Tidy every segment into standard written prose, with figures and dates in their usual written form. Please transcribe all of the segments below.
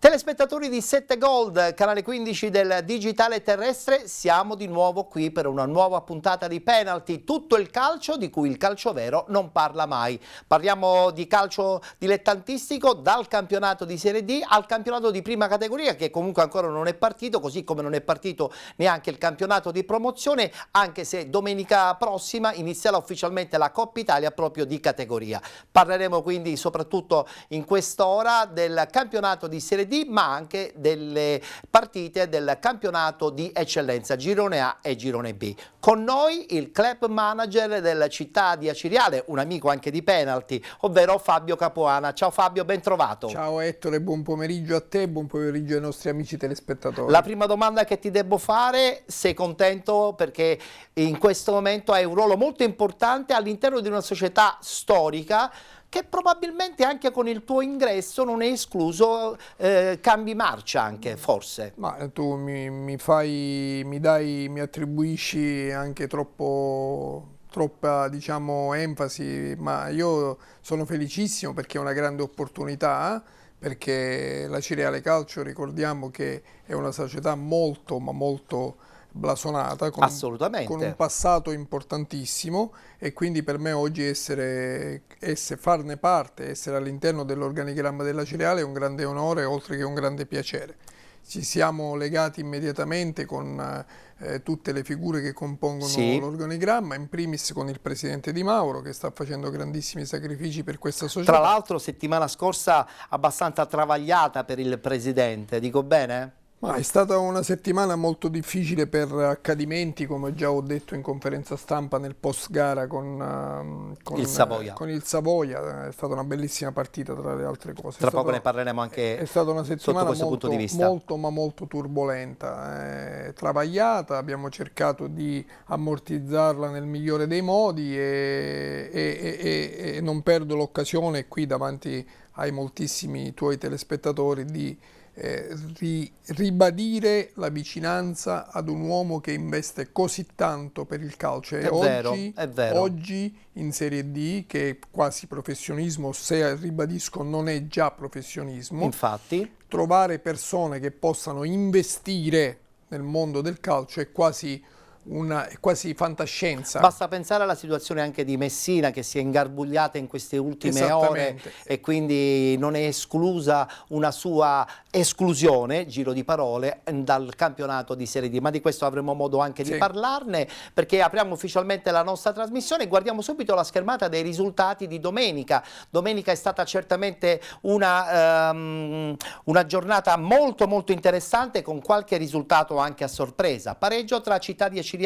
Telespettatori di 7 Gold, canale 15 del digitale terrestre, siamo di nuovo qui per una nuova puntata di Penalty, tutto il calcio di cui il calcio vero non parla mai. Parliamo di calcio dilettantistico dal campionato di Serie D al campionato di prima categoria, che comunque ancora non è partito, così come non è partito neanche il campionato di promozione, anche se domenica prossima inizierà ufficialmente la Coppa Italia proprio di categoria. Parleremo quindi soprattutto in quest'ora del campionato di Serie D, ma anche delle partite del campionato di eccellenza Girone A e Girone B. Con noi il club manager della città di Aciriale, un amico anche di Penalty, ovvero Fabio Capuana. Ciao Fabio, ben trovato. Ciao Ettore, buon pomeriggio a te, buon pomeriggio ai nostri amici telespettatori. La prima domanda che ti devo fare: sei contento perché in questo momento hai un ruolo molto importante all'interno di una società storica che probabilmente anche con il tuo ingresso non è escluso cambi marcia anche, forse? Ma tu mi attribuisci anche troppa, diciamo, enfasi, ma io sono felicissimo perché è una grande opportunità, perché la Aciriale Calcio, ricordiamo che è una società molto, ma molto blasonata, con un passato importantissimo, e quindi per me oggi farne parte, essere all'interno dell'organigramma della Aciriale è un grande onore, oltre che un grande piacere. Ci siamo legati immediatamente con tutte le figure che compongono l'organigramma, in primis con il presidente Di Mauro, che sta facendo grandissimi sacrifici per questa società. Tra l'altro settimana scorsa abbastanza travagliata per il presidente, dico bene? Ma è stata una settimana molto difficile per accadimenti, come già ho detto in conferenza stampa nel post gara con il Savoia. È stata una bellissima partita, tra le altre cose. Tra poco ne parleremo anche. È stata una settimana punto di vista molto turbolenta, travagliata. Abbiamo cercato di ammortizzarla nel migliore dei modi e non perdo l'occasione qui davanti ai moltissimi tuoi telespettatori di ribadire la vicinanza ad un uomo che investe così tanto per il calcio, e oggi in Serie D, che è quasi professionismo, se ribadisco non è già professionismo, infatti trovare persone che possano investire nel mondo del calcio è quasi fantascienza. Basta pensare alla situazione anche di Messina, che si è ingarbugliata in queste ultime ore, e quindi non è esclusa una sua esclusione, giro di parole, dal campionato di Serie D, ma di questo avremo modo anche di parlarne, perché apriamo ufficialmente la nostra trasmissione e guardiamo subito la schermata dei risultati di domenica. Domenica è stata certamente una giornata molto interessante, con qualche risultato anche a sorpresa. Pareggio tra Città di Aciriale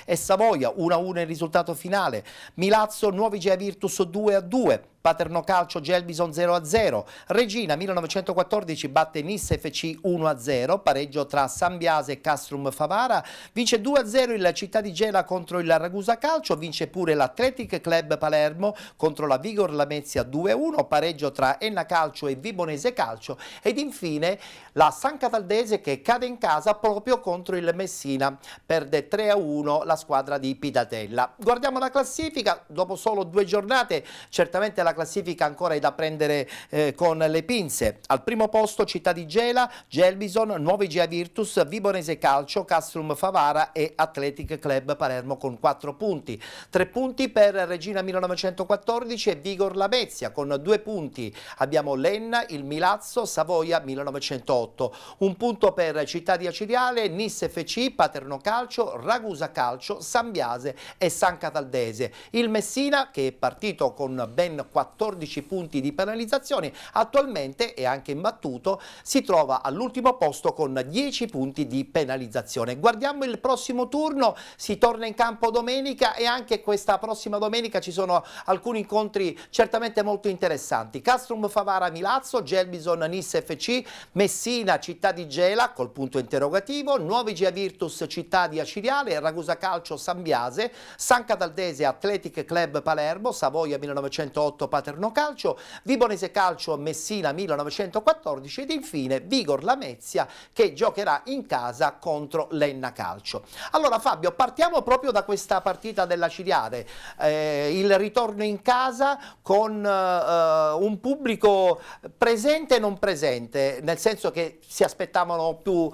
e Savoia, 1-1 il risultato finale. Milazzo Nuovi Gea Virtus 2-2. Paterno Calcio Gelbison 0-0, Regina 1914 batte Nice FC 1-0, pareggio tra San Biase e Castrum Favara, vince 2-0 il Città di Gela contro il Ragusa Calcio, vince pure l'Athletic Club Palermo contro la Vigor Lamezia 2-1, pareggio tra Enna Calcio e Vibonese Calcio, ed infine la San Cataldese che cade in casa proprio contro il Messina, perde 3-1 la squadra di Pidatella. Guardiamo la classifica, dopo solo 2 giornate, certamente la classifica ancora è da prendere con le pinze. Al primo posto Città di Gela, Gelbison, Nuovi Gea Virtus, Vibonese Calcio, Castrum Favara e Athletic Club Palermo con 4 punti. 3 punti per Regina 1914 e Vigor Lamezia, con 2 punti abbiamo Lenna, il Milazzo, Savoia 1908. 1 punto per Città di Aciriale, Nice FC, Paterno Calcio, Ragusa Calcio, San Biase e San Cataldese. Il Messina, che è partito con ben 14 punti di penalizzazione, attualmente è anche imbattuto, si trova all'ultimo posto con 10 punti di penalizzazione. Guardiamo il prossimo turno, si torna in campo domenica e anche questa prossima domenica ci sono alcuni incontri certamente molto interessanti. Castrum Favara Milazzo, Gelbison Nis FC, Messina Città di Gela col punto interrogativo, Nuovi Gia Virtus Città di Aciriale, Ragusa Calcio Sambiase, San Cataldese Athletic Club Palermo, Savoia 1908 Paterno Calcio, Vibonese Calcio Messina 1914 ed infine Vigor Lamezia che giocherà in casa contro l'Enna Calcio. Allora Fabio, partiamo proprio da questa partita dell'Aciriale, il ritorno in casa con un pubblico presente e non presente, nel senso che si aspettavano più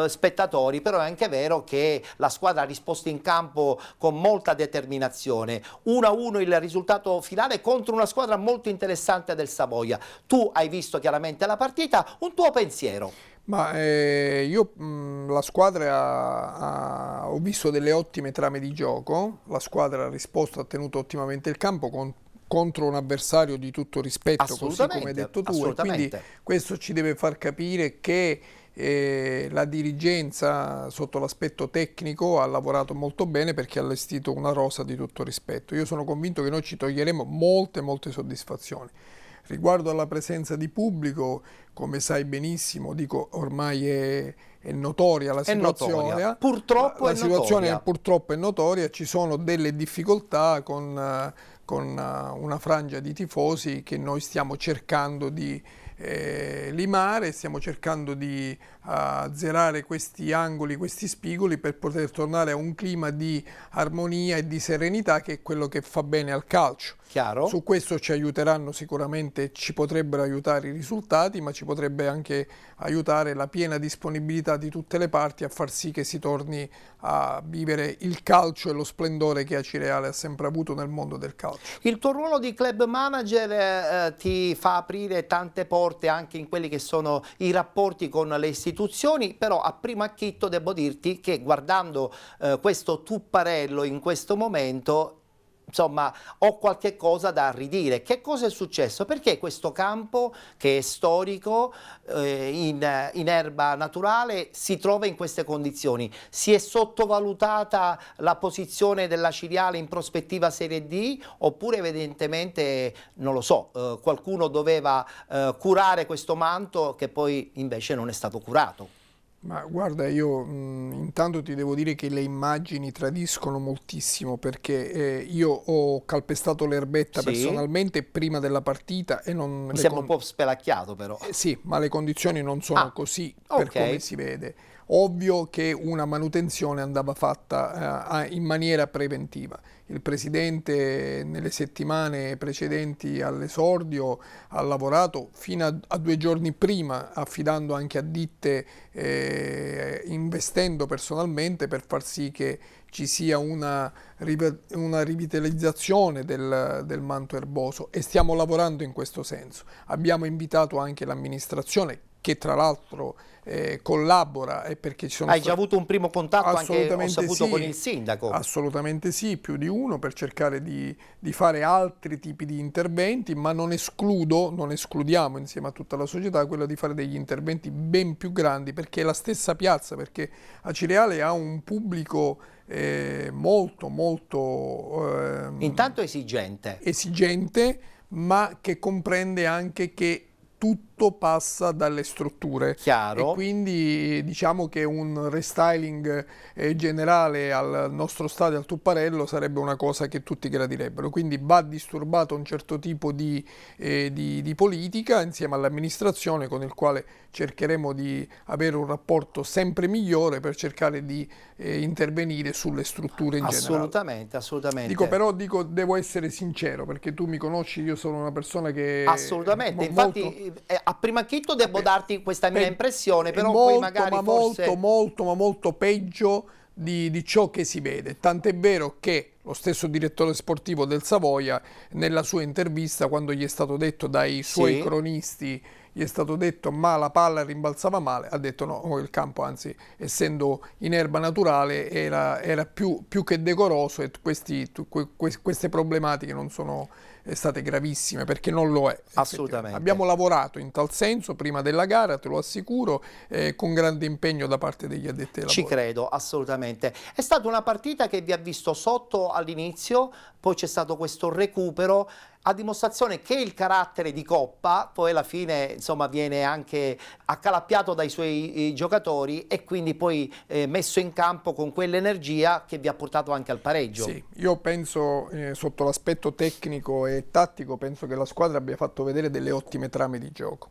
spettatori, però è anche vero che la squadra ha risposto in campo con molta determinazione. 1-1 il risultato finale contro una squadra molto interessante del Savoia. Tu hai visto chiaramente la partita, un tuo pensiero? Ma io la squadra ho visto delle ottime trame di gioco, la squadra ha risposto, ha tenuto ottimamente il campo contro un avversario di tutto rispetto, così come hai detto tu, e quindi questo ci deve far capire che la dirigenza sotto l'aspetto tecnico ha lavorato molto bene perché ha allestito una rosa di tutto rispetto. Io sono convinto che noi ci toglieremo molte soddisfazioni. Riguardo alla presenza di pubblico, come sai benissimo, dico ormai è notoria la situazione. Purtroppo la situazione purtroppo è notoria, ci sono delle difficoltà con una frangia di tifosi che noi stiamo cercando di limare, stiamo cercando di azzerare questi angoli, questi spigoli per poter tornare a un clima di armonia e di serenità che è quello che fa bene al calcio. Chiaro. Su questo ci aiuteranno sicuramente, ci potrebbero aiutare i risultati, ma ci potrebbe anche aiutare la piena disponibilità di tutte le parti a far sì che si torni a vivere il calcio e lo splendore che Acireale ha sempre avuto nel mondo del calcio. Il tuo ruolo di club manager ti fa aprire tante porte anche in quelli che sono i rapporti con le istituzioni, però a primo acchitto devo dirti che guardando questo Tupparello in questo momento, insomma, ho qualche cosa da ridire. Che cosa è successo? Perché questo campo, che è storico, in erba naturale, si trova in queste condizioni? Si è sottovalutata la posizione dell'Aciriale in prospettiva Serie D? Oppure evidentemente, non lo so, qualcuno doveva curare questo manto che poi invece non è stato curato? Ma guarda, io intanto ti devo dire che le immagini tradiscono moltissimo perché io ho calpestato l'erbetta personalmente prima della partita e non... Mi sembra un po' spelacchiato però. Sì, ma le condizioni non sono così per come si vede. Ovvio che una manutenzione andava fatta in maniera preventiva. Il Presidente nelle settimane precedenti all'esordio ha lavorato fino a 2 giorni prima, affidando anche a ditte, investendo personalmente per far sì che ci sia una rivitalizzazione del manto erboso e stiamo lavorando in questo senso. Abbiamo invitato anche l'amministrazione che tra l'altro collabora perché ci sono Hai già avuto un primo contatto anche, ho saputo, sì, con il sindaco? Assolutamente sì, più di uno, per cercare di fare altri tipi di interventi, ma non escludiamo insieme a tutta la società quello di fare degli interventi ben più grandi, perché è la stessa piazza, perché Acireale ha un pubblico molto intanto esigente, ma che comprende anche che tutto passa dalle strutture. Chiaro. E quindi diciamo che un restyling generale al nostro stadio, al Tupparello, sarebbe una cosa che tutti gradirebbero. Quindi va disturbato un certo tipo di politica insieme all'amministrazione, con il quale cercheremo di avere un rapporto sempre migliore per cercare di intervenire sulle strutture in generale. Assolutamente. Devo essere sincero, perché tu mi conosci, io sono una persona che... Assolutamente, infatti a primo acchitto devo darti questa mia impressione, però poi magari molto peggio di ciò che si vede. Tant'è vero che lo stesso direttore sportivo del Savoia, nella sua intervista, quando gli è stato detto dai suoi cronisti, gli è stato detto ma la palla rimbalzava male, ha detto no, il campo anzi essendo in erba naturale era più che decoroso e queste problematiche non sono state gravissime, perché non lo è. Assolutamente. Abbiamo lavorato in tal senso prima della gara, te lo assicuro, con grande impegno da parte degli addetti ai lavori. Ci credo, assolutamente. È stata una partita che vi ha visto sotto all'inizio, poi c'è stato questo recupero, a dimostrazione che il carattere di Coppa poi alla fine insomma viene anche accalappiato dai suoi giocatori e quindi poi messo in campo con quell'energia che vi ha portato anche al pareggio. Sì, io penso sotto l'aspetto tecnico e tattico, penso che la squadra abbia fatto vedere delle ottime trame di gioco.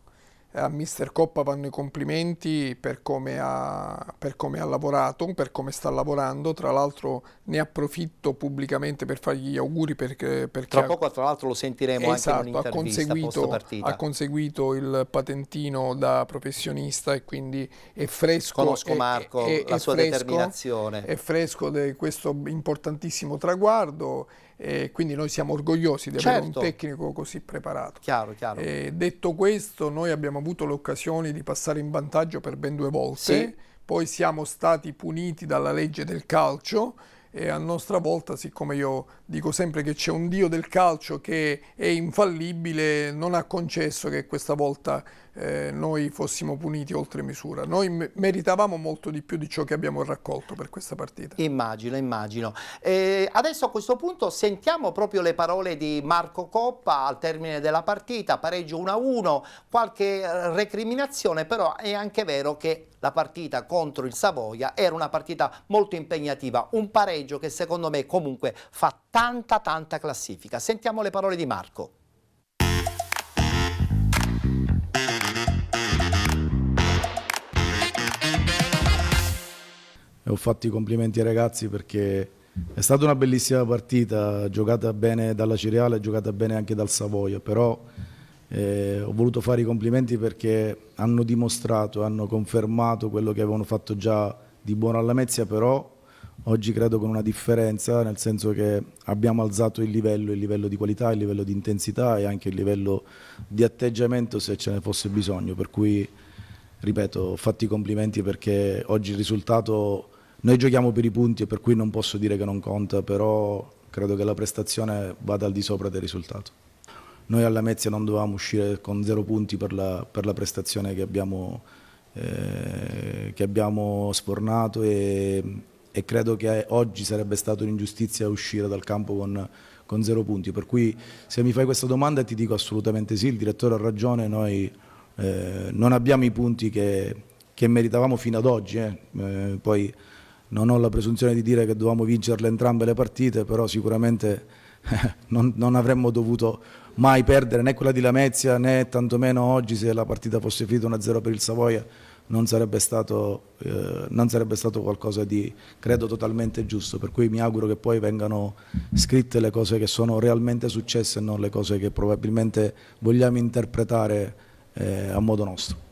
A Mister Coppa vanno i complimenti per come ha lavorato, per come sta lavorando. Tra l'altro ne approfitto pubblicamente per fargli gli auguri perché tra poco tra l'altro lo sentiremo anche in un'intervista post partita. Ha conseguito il patentino da professionista e quindi è fresco. Conosco Marco, la sua determinazione. È fresco di questo importantissimo traguardo. E quindi noi siamo orgogliosi di avere un tecnico così preparato. Chiaro, chiaro. Detto questo, noi abbiamo avuto le occasioni di passare in vantaggio per ben 2 volte, sì. Poi siamo stati puniti dalla legge del calcio e a nostra volta, siccome io dico sempre che c'è un dio del calcio che è infallibile, non ha concesso che questa volta noi fossimo puniti oltre misura. Noi meritavamo molto di più di ciò che abbiamo raccolto per questa partita. Immagino, immagino. Adesso a questo punto sentiamo proprio le parole di Marco Coppa al termine della partita, pareggio 1-1, qualche recriminazione, però è anche vero che la partita contro il Savoia era una partita molto impegnativa, un pareggio che secondo me comunque fa tanta classifica. Sentiamo le parole di Marco. Ho fatto i complimenti ai ragazzi perché è stata una bellissima partita, giocata bene dalla Cireale, giocata bene anche dal Savoia, però ho voluto fare i complimenti perché hanno dimostrato, hanno confermato quello che avevano fatto già di buono alla Lamezia, però oggi credo con una differenza, nel senso che abbiamo alzato il livello di qualità, il livello di intensità e anche il livello di atteggiamento se ce ne fosse bisogno, per cui ripeto, ho fatto i complimenti perché oggi il risultato, noi giochiamo per i punti e per cui non posso dire che non conta, però credo che la prestazione vada al di sopra del risultato. Noi alla Lamezia non dovevamo uscire con 0 punti per la prestazione che abbiamo sfornato e credo che oggi sarebbe stata un'ingiustizia uscire dal campo con 0 punti, per cui se mi fai questa domanda ti dico assolutamente sì, il direttore ha ragione, noi non abbiamo i punti che meritavamo fino ad oggi, poi non ho la presunzione di dire che dovevamo vincerle entrambe le partite, però sicuramente non avremmo dovuto mai perdere né quella di Lamezia né tantomeno oggi. Se la partita fosse finita 1-0 per il Savoia non sarebbe stato qualcosa di, credo, totalmente giusto, per cui mi auguro che poi vengano scritte le cose che sono realmente successe e non le cose che probabilmente vogliamo interpretare a modo nostro.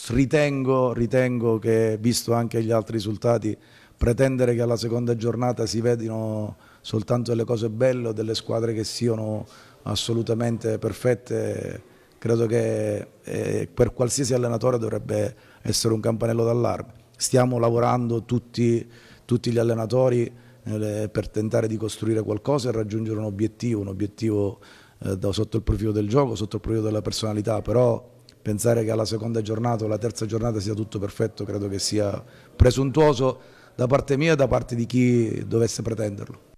Ritengo che, visto anche gli altri risultati, pretendere che alla seconda giornata si vedino soltanto delle cose belle o delle squadre che siano assolutamente perfette, credo che per qualsiasi allenatore dovrebbe essere un campanello d'allarme. Stiamo lavorando tutti gli allenatori per tentare di costruire qualcosa e raggiungere un obiettivo sotto il profilo del gioco, sotto il profilo della personalità, però pensare che alla seconda giornata o alla terza giornata sia tutto perfetto credo che sia presuntuoso da parte mia e da parte di chi dovesse pretenderlo.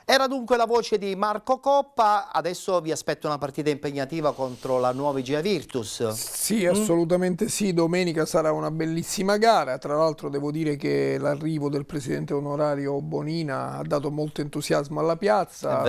Era dunque la voce di Marco Coppa, adesso vi aspetto una partita impegnativa contro la Nuova Igea Virtus. Sì, assolutamente sì, domenica sarà una bellissima gara, tra l'altro devo dire che l'arrivo del presidente onorario Bonina ha dato molto entusiasmo alla piazza,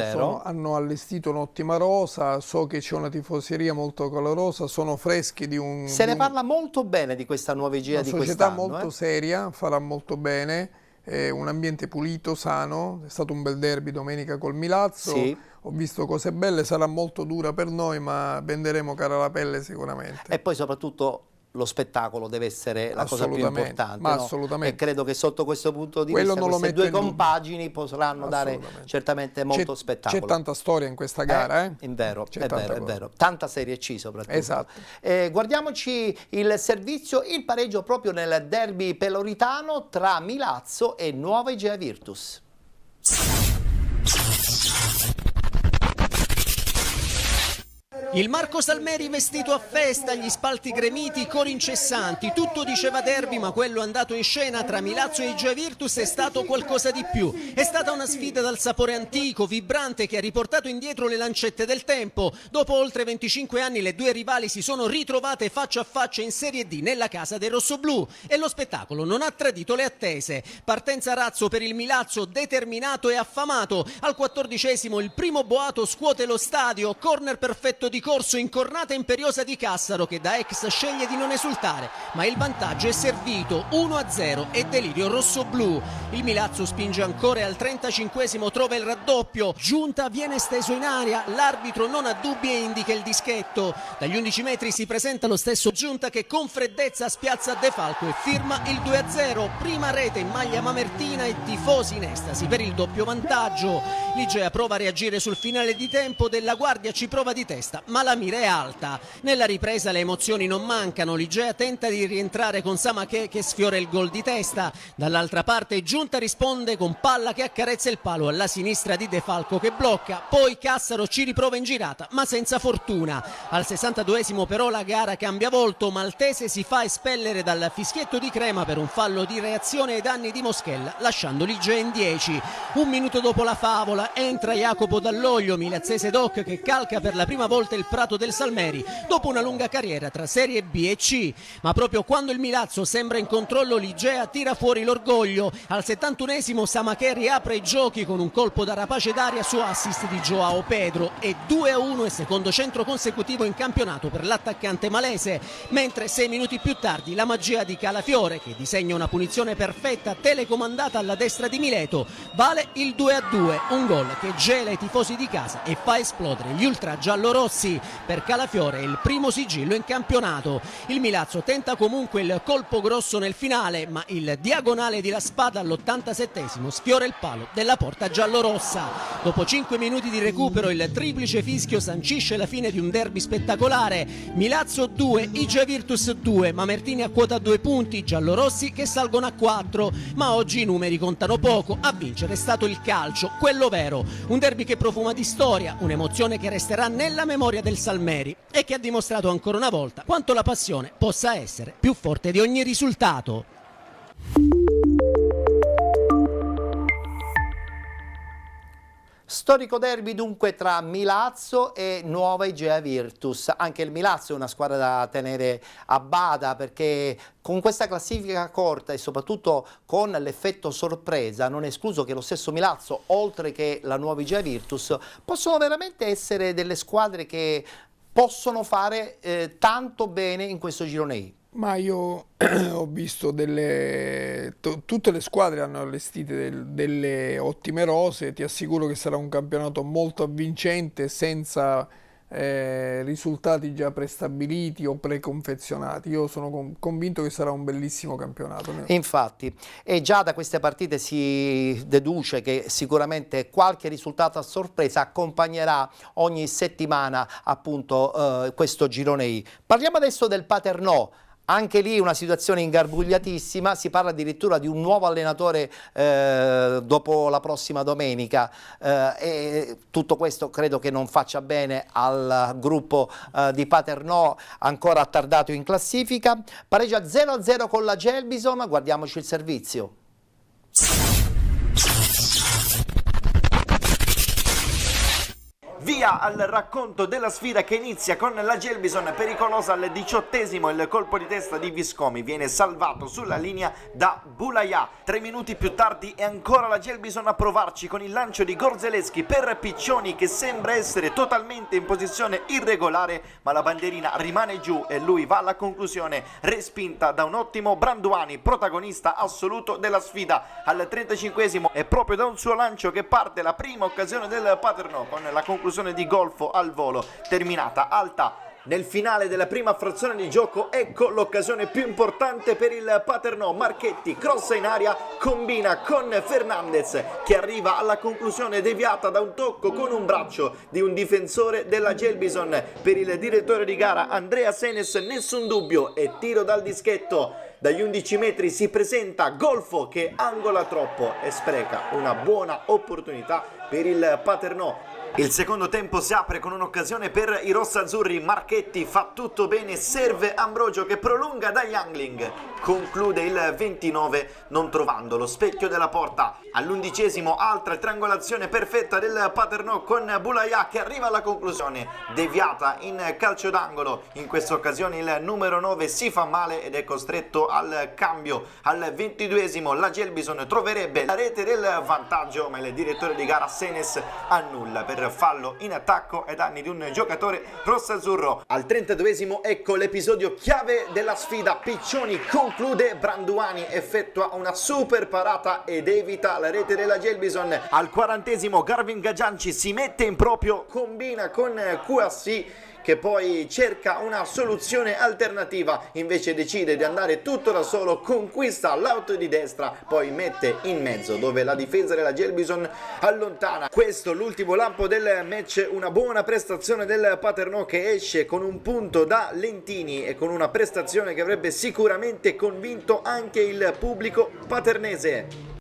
hanno allestito un'ottima rosa, so che c'è una tifoseria molto calorosa, sono freschi di un... Se ne parla molto bene di questa Nuova Igea di quest'anno. Una società molto seria, farà molto bene. Un ambiente pulito, sano, è stato un bel derby domenica col Milazzo, sì. Ho visto cose belle, sarà molto dura per noi ma venderemo cara la pelle sicuramente. E poi soprattutto lo spettacolo deve essere la cosa più importante, ma no? assolutamente. E credo che sotto questo punto di vista queste due compagini potranno dare certamente molto spettacolo. C'è tanta storia in questa gara, È vero, è vero. Tanta Serie C soprattutto. Esatto. Guardiamoci il servizio, il pareggio proprio nel derby peloritano tra Milazzo e Nuova Igea Virtus. Il Marco Salmeri vestito a festa, gli spalti gremiti, i cori incessanti, tutto diceva derby, ma quello andato in scena tra Milazzo e IGEA Virtus è stato qualcosa di più. È stata una sfida dal sapore antico, vibrante, che ha riportato indietro le lancette del tempo. Dopo oltre 25 anni le due rivali si sono ritrovate faccia a faccia in Serie D nella casa dei rossoblù e lo spettacolo non ha tradito le attese. Partenza a razzo per il Milazzo, determinato e affamato. Al 14° il primo boato scuote lo stadio, corner perfetto di corso, incornata imperiosa di Cassaro che da ex sceglie di non esultare, ma il vantaggio è servito, 1-0 e delirio rossoblù. Il Milazzo spinge ancora e al 35° trova il raddoppio. Giunta viene steso in aria, l'arbitro non ha dubbi e indica il dischetto. Dagli 11 metri si presenta lo stesso Giunta che con freddezza spiazza De Falco e firma il 2-0. Prima rete in maglia mamertina e tifosi in estasi per il doppio vantaggio. L'Igea prova a reagire sul finale di tempo, Della Guardia ci prova di testa, ma la mira è alta. Nella ripresa le emozioni non mancano, l'Igea tenta di rientrare con Samaché che sfiora il gol di testa. Dall'altra parte Giunta risponde con palla che accarezza il palo alla sinistra di De Falco che blocca, poi Cassaro ci riprova in girata ma senza fortuna. Al 62° però la gara cambia volto, Maltese si fa espellere dal fischietto di Crema per un fallo di reazione ai danni di Moschella, lasciando l'Igea in 10. Un minuto dopo la favola entra Jacopo Dall'Oglio, milazzese doc che calca per la prima volta il prato del Salmeri dopo una lunga carriera tra Serie B e C, ma proprio quando il Milazzo sembra in controllo l'Igea tira fuori l'orgoglio. Al 71° Samaché riapre i giochi con un colpo da rapace d'aria su assist di Joao Pedro e 2-1 e secondo centro consecutivo in campionato per l'attaccante malese, mentre 6 minuti più tardi la magia di Calafiore che disegna una punizione perfetta telecomandata alla destra di Mileto vale il 2-2, un gol che gela i tifosi di casa e fa esplodere gli ultra giallorossi. Per Calafiore è il primo sigillo in campionato. Il Milazzo tenta comunque il colpo grosso nel finale, ma il diagonale di La Spada all'87° sfiora il palo della porta giallorossa. Dopo 5 minuti di recupero il triplice fischio sancisce la fine di un derby spettacolare. Milazzo 2, IGEA Virtus 2, Mamertini a quota 2 punti, giallorossi che salgono a 4, ma oggi i numeri contano poco, a vincere è stato il calcio, quello vero. Un derby che profuma di storia, un'emozione che resterà nella memoria del Salmeri e che ha dimostrato ancora una volta quanto la passione possa essere più forte di ogni risultato. Storico derby dunque tra Milazzo e Nuova IGEA Virtus. Anche il Milazzo è una squadra da tenere a bada perché con questa classifica corta e soprattutto con l'effetto sorpresa non è escluso che lo stesso Milazzo, oltre che la Nuova IGEA Virtus, possono veramente essere delle squadre che possono fare tanto bene in questo girone I. Ma io ho visto tutte le squadre hanno allestite delle ottime rose, ti assicuro che sarà un campionato molto avvincente senza risultati già prestabiliti o preconfezionati. Io sono convinto che sarà un bellissimo campionato. Infatti, e già da queste partite si deduce che sicuramente qualche risultato a sorpresa accompagnerà ogni settimana appunto questo girone I. Parliamo adesso del Paternò. Anche lì una situazione ingarbugliatissima, si parla addirittura di un nuovo allenatore dopo la prossima domenica e tutto questo credo che non faccia bene al gruppo di Paternò, ancora attardato in classifica. Pareggia 0-0 con la Gelbison, guardiamoci il servizio. Via al racconto della sfida che inizia con la Gelbison pericolosa al 18°, il colpo di testa di Viscomi viene salvato sulla linea da Bulaya. 3 minuti più tardi è ancora la Gelbison a provarci con il lancio di Gorzeleschi per Piccioni che sembra essere totalmente in posizione irregolare, ma la bandierina rimane giù e lui va alla conclusione respinta da un ottimo Branduani, protagonista assoluto della sfida. Al 35° è proprio da un suo lancio che parte la prima occasione del Paternò con la conclusione di Golfo al volo, terminata alta. Nel finale della prima frazione di gioco ecco l'occasione più importante per il Paternò. Marchetti crossa in aria, combina con Fernandez che arriva alla conclusione deviata da un tocco con un braccio di un difensore della Gelbison. Per il direttore di gara Andrea Senes nessun dubbio e tiro dal dischetto. Dagli 11 metri si presenta Golfo che angola troppo e spreca una buona opportunità per il Paternò. Il secondo tempo si apre con un'occasione per i rossazzurri. Marchetti fa tutto bene, serve Ambrogio che prolunga da Youngling, conclude il 29 non trovando lo specchio della porta. All'11° altra triangolazione perfetta del Paternò con Boulaya che arriva alla conclusione, deviata in calcio d'angolo. In questa occasione il numero 9 si fa male ed è costretto al cambio. Al 22° la Gelbison troverebbe la rete del vantaggio, ma il direttore di gara Senes annulla per fallo in attacco ai danni di un giocatore rossazzurro. Al 32° ecco l'episodio chiave della sfida. Piccioni conclude, Branduani effettua una super parata ed evita la rete della Gelbison. Al 40° Garvin Gagianci si mette in proprio, combina con Kouassi che poi cerca una soluzione alternativa, invece decide di andare tutto da solo, conquista l'auto di destra, poi mette in mezzo dove la difesa della Gelbison allontana. Questo l'ultimo lampo del match, una buona prestazione del Paternò che esce con un punto da Lentini e con una prestazione che avrebbe sicuramente convinto anche il pubblico paternese.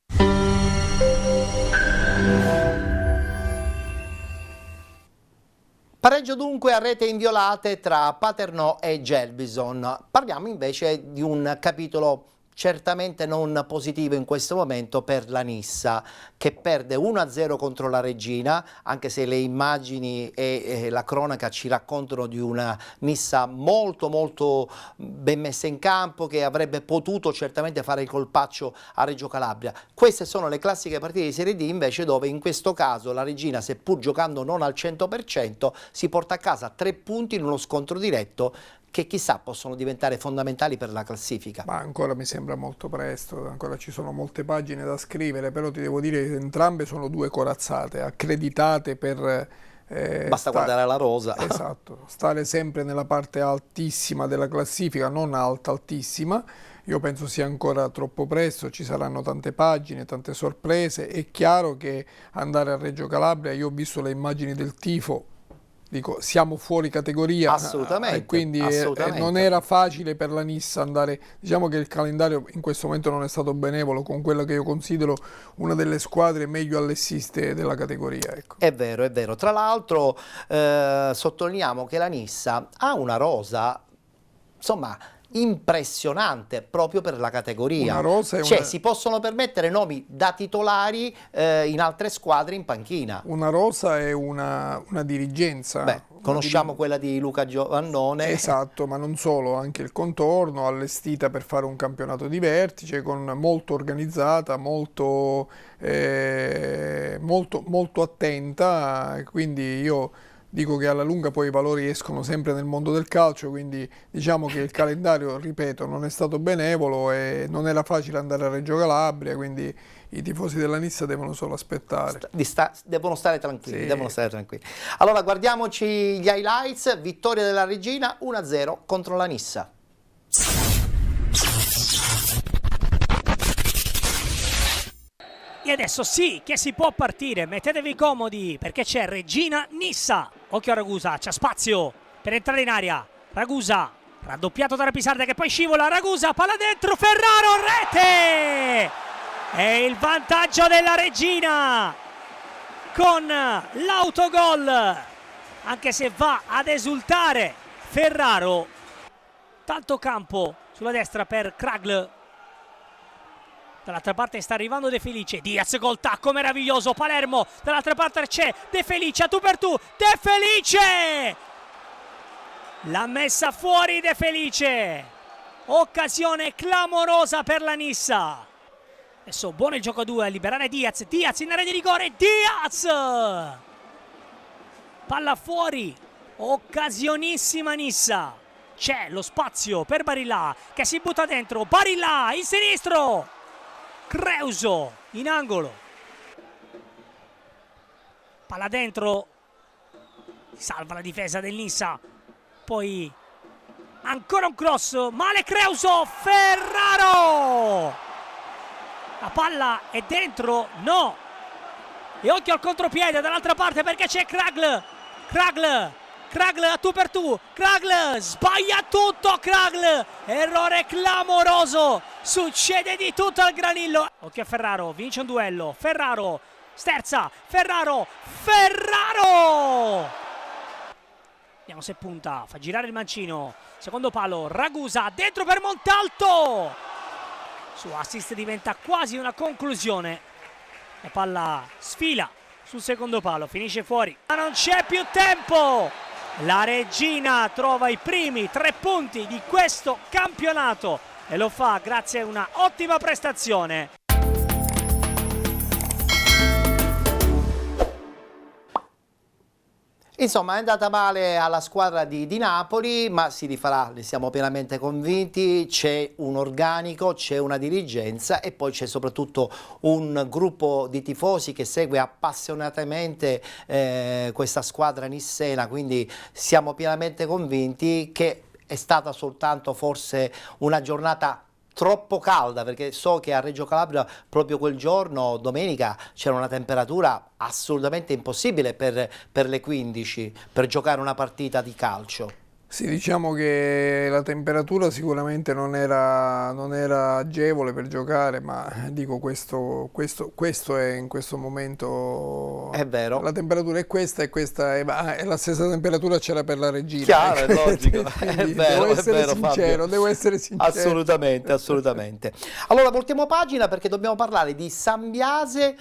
Pareggio dunque a rete inviolate tra Paternò e Gelbison. Parliamo invece di un capitolo certamente non positivo in questo momento per la Nissa, che perde 1-0 contro la Regina, anche se le immagini e la cronaca ci raccontano di una Nissa molto ben messa in campo, che avrebbe potuto certamente fare il colpaccio a Reggio Calabria. Queste sono le classiche partite di Serie D invece, dove in questo caso la Regina, seppur giocando non al 100%, si porta a casa 3 punti in uno scontro diretto che chissà possono diventare fondamentali per la classifica. Ma ancora mi sembra molto presto, ancora ci sono molte pagine da scrivere, però ti devo dire che entrambe sono 2 corazzate, accreditate per... Basta guardare la rosa. Esatto, stare sempre nella parte altissima della classifica, non alta, altissima. Io penso sia ancora troppo presto, ci saranno tante pagine, tante sorprese. È chiaro che andare a Reggio Calabria, io ho visto le immagini del tifo, dico, siamo fuori categoria, assolutamente, quindi non era facile per la Nissa andare. Diciamo che il calendario in questo momento non è stato benevolo con quella che io considero una delle squadre meglio allestite della categoria. Ecco. È vero, è vero. Tra l'altro sottolineiamo che la Nissa ha una rosa, insomma, impressionante proprio per la categoria. Una rosa cioè si possono permettere nomi da titolari in altre squadre in panchina. Una rosa e una dirigenza. Beh, conosciamo quella di Luca Giovannone. Esatto, ma non solo, anche il contorno, allestita per fare un campionato di vertice, molto organizzata, molto attenta, quindi io dico che alla lunga poi i valori escono sempre nel mondo del calcio, quindi diciamo che il calendario, ripeto, non è stato benevolo e non era facile andare a Reggio Calabria, quindi i tifosi della Nissa devono solo aspettare. Devono stare tranquilli, sì. Devono stare tranquilli. Allora guardiamoci gli highlights. Vittoria della Regina 1-0 contro la Nissa. E adesso sì che si può partire, mettetevi comodi perché c'è Regina Nissa. Occhio a Ragusa, c'è spazio per entrare in aria. Ragusa, raddoppiato da Rapisarda che poi scivola. Ragusa, palla dentro, Ferraro, rete! E il vantaggio della Regina con l'autogol. Anche se va ad esultare Ferraro. Tanto campo sulla destra per Kragl. Dall'altra parte sta arrivando De Felice, Diaz col tacco meraviglioso, Palermo, dall'altra parte c'è De Felice, a tu per tu, De Felice! L'ha messa fuori De Felice, occasione clamorosa per la Nissa. Adesso buono il gioco a 2 a liberare Diaz, Diaz in area di rigore, Diaz! Palla fuori, occasionissima Nissa, c'è lo spazio per Barilla che si butta dentro, Barilla il sinistro! Creuso in angolo, palla dentro, salva la difesa del Nissa, poi ancora un cross, male Creuso, Ferraro, la palla è dentro, no, e occhio al contropiede dall'altra parte perché c'è Kragl a tu per tu, Kragl sbaglia tutto, Kragl, errore clamoroso, succede di tutto al Granillo. Occhio a Ferraro, vince un duello, Ferraro sterza, Ferraro, vediamo se punta, fa girare il mancino, secondo palo, Ragusa, dentro per Montalto, su assist diventa quasi una conclusione, la palla sfila sul secondo palo, finisce fuori, ma non c'è più tempo, la Regina trova i primi 3 punti di questo campionato e lo fa grazie a una ottima prestazione. Insomma, è andata male alla squadra di Napoli, ma si rifarà, ne siamo pienamente convinti. C'è un organico, c'è una dirigenza e poi c'è soprattutto un gruppo di tifosi che segue appassionatamente questa squadra nissena, quindi siamo pienamente convinti che è stata soltanto forse una giornata troppo calda, perché so che a Reggio Calabria proprio quel giorno, domenica, c'era una temperatura assolutamente impossibile per le 15 per giocare una partita di calcio. Sì, diciamo che la temperatura sicuramente non era agevole per giocare, ma dico questo è in questo momento... È vero. La temperatura è questa e questa è la stessa temperatura c'era per la Regina. Chiaro, è logico. È vero, devo essere sincero. Assolutamente, assolutamente. Allora, voltiamo pagina perché dobbiamo parlare di Sambiase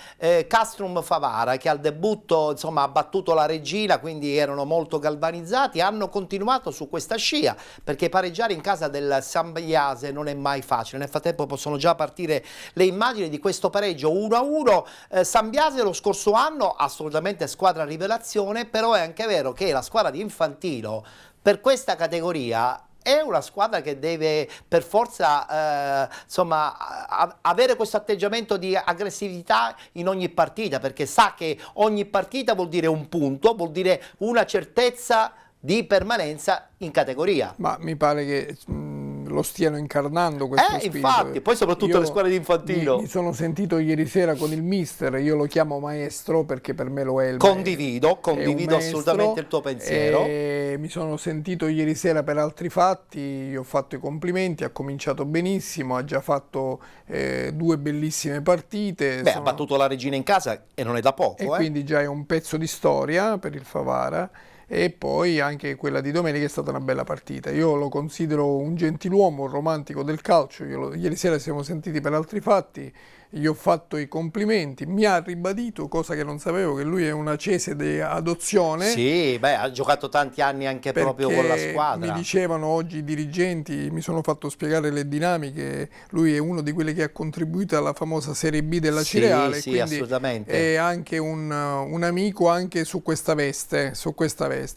Castrum Favara, che al debutto insomma ha battuto la Regina, quindi erano molto galvanizzati, hanno continuato su questa scia, perché pareggiare in casa del Sambiase non è mai facile. Nel frattempo possono già partire le immagini di questo pareggio 1-1. Sambiase lo scorso anno assolutamente squadra rivelazione, però è anche vero che la squadra di Infantino per questa categoria è una squadra che deve per forza insomma, avere questo atteggiamento di aggressività in ogni partita, perché sa che ogni partita vuol dire un punto, vuol dire una certezza di permanenza in categoria. Ma mi pare che lo stiano incarnando questo spirito. Infatti, poi soprattutto le squadre di Infantino. Mi sono sentito ieri sera con il mister, io lo chiamo maestro perché per me lo è il condivido maestro, assolutamente il tuo pensiero. E mi sono sentito ieri sera per altri fatti, gli ho fatto i complimenti, ha cominciato benissimo, ha già fatto 2 bellissime partite. Ha battuto la Regina in casa e non è da poco. E quindi già è un pezzo di storia per il Favara. E poi anche quella di domenica è stata una bella partita. Io lo considero un gentiluomo, un romantico del calcio. Ieri sera siamo sentiti per altri fatti, gli ho fatto i complimenti, mi ha ribadito, cosa che non sapevo, che lui è una cese di adozione. Sì, ha giocato tanti anni anche proprio con la squadra. Mi dicevano oggi i dirigenti, mi sono fatto spiegare le dinamiche, lui è uno di quelli che ha contribuito alla famosa Serie B della Cireale, sì, quindi assolutamente. è anche un amico anche su questa veste.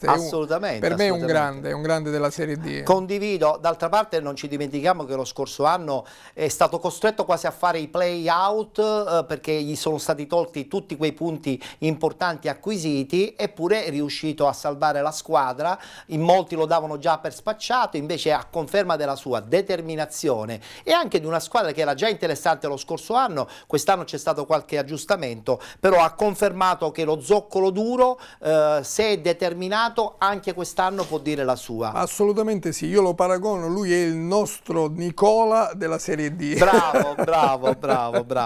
Assolutamente. Per me è un grande della Serie D. Condivido, d'altra parte non ci dimentichiamo che lo scorso anno è stato costretto quasi a fare i play-out perché gli sono stati tolti tutti quei punti importanti acquisiti, eppure è riuscito a salvare la squadra. In molti lo davano già per spacciato, invece a conferma della sua determinazione e anche di una squadra che era già interessante lo scorso anno. Quest'anno c'è stato qualche aggiustamento, però ha confermato che lo zoccolo duro, se è determinato, anche quest'anno può dire la sua. Assolutamente sì, io lo paragono, lui è il nostro Nicola della Serie D. Bravo.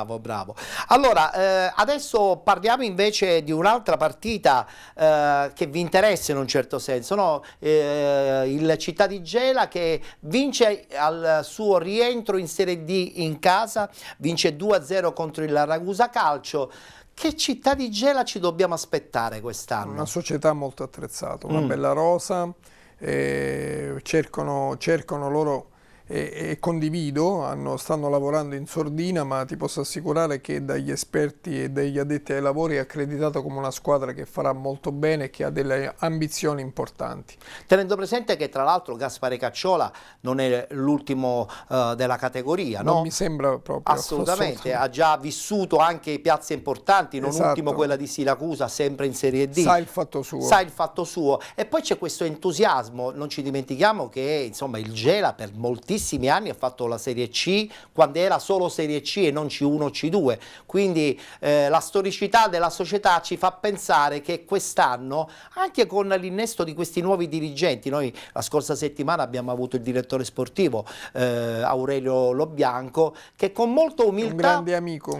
Allora, adesso parliamo invece di un'altra partita che vi interessa in un certo senso, no? Il Città di Gela che vince al suo rientro in Serie D in casa, vince 2-0 contro il Ragusa Calcio. Che Città di Gela ci dobbiamo aspettare quest'anno? Una società molto attrezzata, una bella rosa, cercano loro e condivido, stanno lavorando in sordina, ma ti posso assicurare che dagli esperti e dagli addetti ai lavori è accreditato come una squadra che farà molto bene e che ha delle ambizioni importanti. Tenendo presente che tra l'altro Gaspare Cacciola non è l'ultimo della categoria, no? Non mi sembra proprio. Assolutamente, ha già vissuto anche piazze importanti, non ultimo quella di Siracusa, sempre in Serie D. Sa il fatto suo. E poi c'è questo entusiasmo, non ci dimentichiamo che insomma il Gela per moltissimi tantissimi anni ha fatto la Serie C quando era solo Serie C e non C1 C2, quindi la storicità della società ci fa pensare che quest'anno, anche con l'innesto di questi nuovi dirigenti, noi la scorsa settimana abbiamo avuto il direttore sportivo Aurelio Lobianco, che con molta umiltà, un grande amico,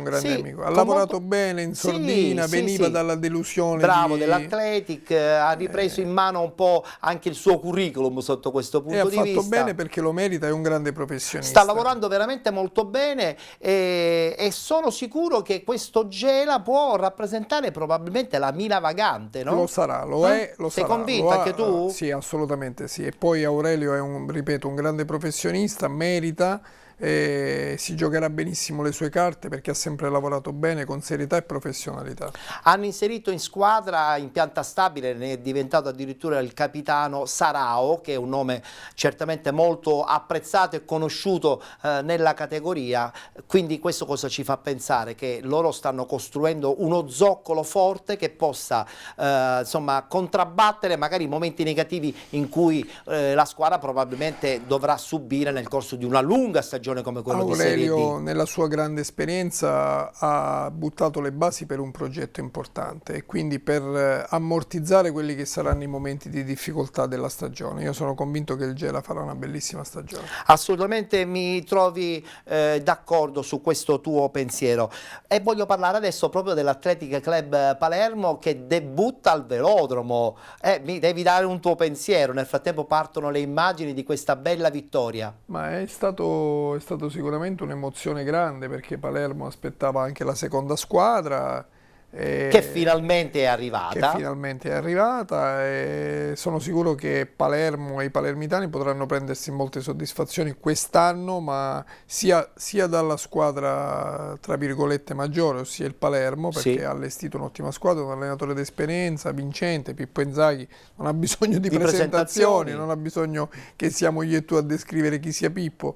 ha lavorato bene in sordina, veniva dalla delusione dell'Athletic, ha ripreso in mano un po' anche il suo curriculum sotto questo punto di vista. Ha fatto bene perché lo merita, è un grande professionista. Sta lavorando veramente molto bene e sono sicuro che questo Gela può rappresentare probabilmente la mina vagante, no? Lo sarà, lo è, lo Sei sarà. convinto anche tu? Sì, assolutamente sì. E poi Aurelio è ripeto, un grande professionista, merita. Si giocherà benissimo le sue carte perché ha sempre lavorato bene con serietà e professionalità. Hanno inserito in squadra in pianta stabile, ne è diventato addirittura il capitano Sarao, che è un nome certamente molto apprezzato e conosciuto nella categoria, quindi questo cosa ci fa pensare? Che loro stanno costruendo uno zoccolo forte che possa insomma contrabbattere magari i momenti negativi in cui la squadra probabilmente dovrà subire nel corso di una lunga stagione come quello di Serie D. Aurelio nella sua grande esperienza ha buttato le basi per un progetto importante e quindi per ammortizzare quelli che saranno i momenti di difficoltà della stagione. Io sono convinto che il Gela farà una bellissima stagione. Assolutamente mi trovi d'accordo su questo tuo pensiero e voglio parlare adesso proprio dell'Athletic Club Palermo che debutta al velodromo. Mi devi dare un tuo pensiero, nel frattempo partono le immagini di questa bella vittoria. Ma è stato sicuramente un'emozione grande perché Palermo aspettava anche la seconda squadra. Che finalmente è arrivata. E sono sicuro che Palermo e i palermitani potranno prendersi molte soddisfazioni quest'anno, ma sia dalla squadra tra virgolette maggiore, ossia il Palermo, perché ha allestito un'ottima squadra, un allenatore d'esperienza, vincente, Pippo Inzaghi, non ha bisogno di presentazioni, non ha bisogno che siamo io e tu a descrivere chi sia Pippo,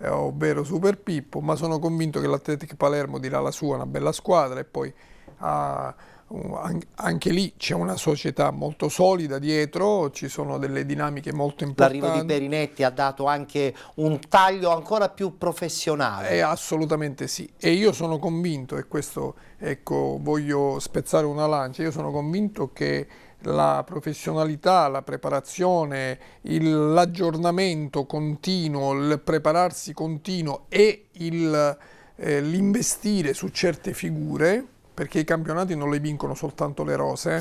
ovvero Super Pippo, ma sono convinto che l'Athletic Palermo dirà la sua, una bella squadra e poi anche lì c'è una società molto solida dietro, ci sono delle dinamiche molto importanti. L'arrivo di Perinetti ha dato anche un taglio ancora più professionale. Assolutamente sì, e io sono convinto, e questo ecco voglio spezzare una lancia, io sono convinto che la professionalità, la preparazione, l'aggiornamento continuo, il prepararsi continuo e l'investire su certe figure, perché i campionati non li vincono soltanto le rose,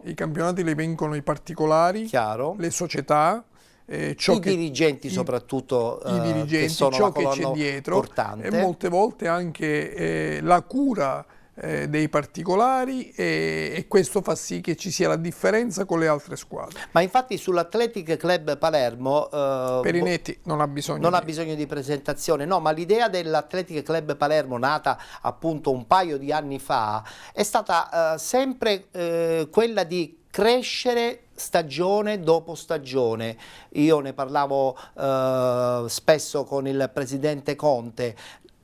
i campionati li vincono i particolari, le società, i dirigenti soprattutto, i dirigenti, che sono ciò che c'è dietro portante. E molte volte anche la cura dei particolari e questo fa sì che ci sia la differenza con le altre squadre. Ma infatti sull'Athletic Club Palermo Perinetti non ha bisogno di presentazione, no, ma l'idea dell'Athletic Club Palermo nata appunto un paio di anni fa è stata sempre quella di crescere stagione dopo stagione. Io ne parlavo spesso con il presidente Conte.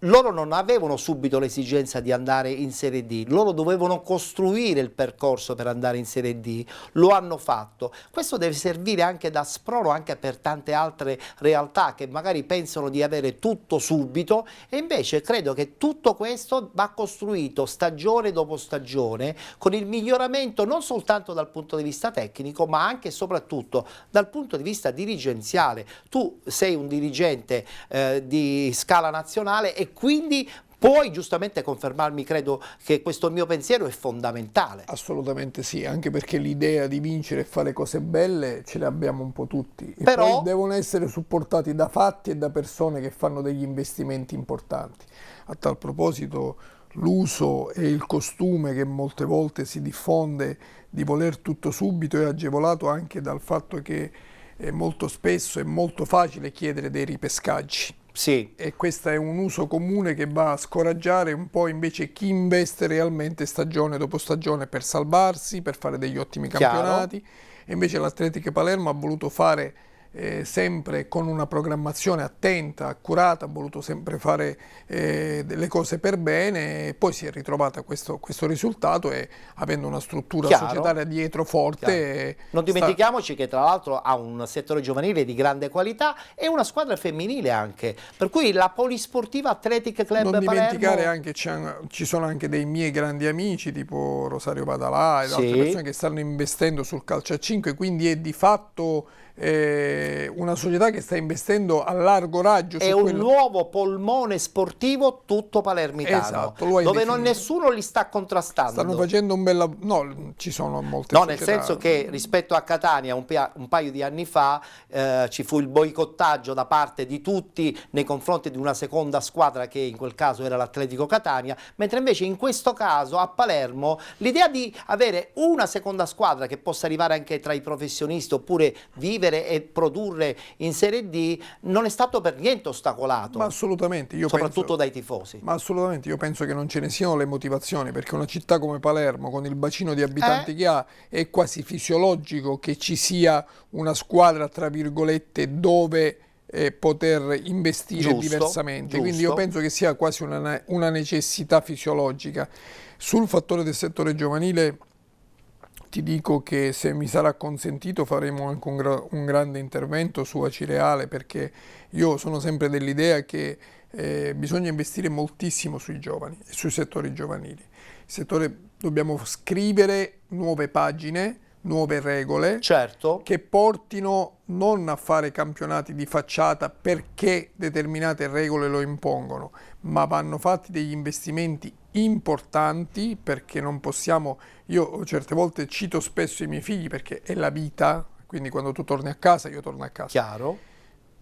Loro non avevano subito l'esigenza di andare in Serie D, loro dovevano costruire il percorso per andare in Serie D, lo hanno fatto. Questo deve servire anche da sproro anche per tante altre realtà che magari pensano di avere tutto subito e invece credo che tutto questo va costruito stagione dopo stagione con il miglioramento non soltanto dal punto di vista tecnico ma anche e soprattutto dal punto di vista dirigenziale. Tu sei un dirigente di scala nazionale e quindi puoi giustamente confermarmi, credo che questo mio pensiero è fondamentale. Assolutamente sì, anche perché l'idea di vincere e fare cose belle ce le abbiamo un po' tutti. E però poi devono essere supportati da fatti e da persone che fanno degli investimenti importanti. A tal proposito l'uso e il costume che molte volte si diffonde di voler tutto subito è agevolato anche dal fatto che molto spesso è molto facile chiedere dei ripescaggi. Sì. E questo è un uso comune che va a scoraggiare un po' invece chi investe realmente stagione dopo stagione per salvarsi, per fare degli ottimi campionati. E invece l'Athletic Palermo ha voluto fare sempre con una programmazione attenta, accurata, ha voluto sempre fare delle cose per bene, e poi si è ritrovata questo risultato, e avendo una struttura societaria dietro forte. Non dimentichiamoci che tra l'altro ha un settore giovanile di grande qualità e una squadra femminile anche, per cui la Polisportiva Athletic Club non dimenticare Palermo... anche ci sono anche dei miei grandi amici tipo Rosario Badalà ed altre persone che stanno investendo sul calcio a 5, quindi è di fatto una società che sta investendo a largo raggio. È un nuovo polmone sportivo tutto palermitano, esatto, dove nessuno li sta contrastando. Stanno facendo un bel no, ci sono molte no, società. nel senso che rispetto a Catania un paio di anni fa ci fu il boicottaggio da parte di tutti nei confronti di una seconda squadra, che in quel caso era l'Atletico Catania, mentre invece in questo caso a Palermo l'idea di avere una seconda squadra che possa arrivare anche tra i professionisti oppure vivere e produrre in Serie D non è stato per niente ostacolato. Ma assolutamente, soprattutto dai tifosi. Ma assolutamente, io penso che non ce ne siano le motivazioni, perché una città come Palermo, con il bacino di abitanti che ha, è quasi fisiologico che ci sia una squadra, tra virgolette, dove poter investire diversamente. Quindi io penso che sia quasi una necessità fisiologica. Sul fattore del settore giovanile ti dico che, se mi sarà consentito, faremo anche un grande intervento su Acireale, perché io sono sempre dell'idea che bisogna investire moltissimo sui giovani e sui settori giovanili. Dobbiamo scrivere nuove pagine, nuove regole, che portino non a fare campionati di facciata perché determinate regole lo impongono, ma vanno fatti degli investimenti importanti, perché non possiamo, io certe volte cito spesso i miei figli perché è la vita, quindi quando tu torni a casa io torno a casa. Chiaro.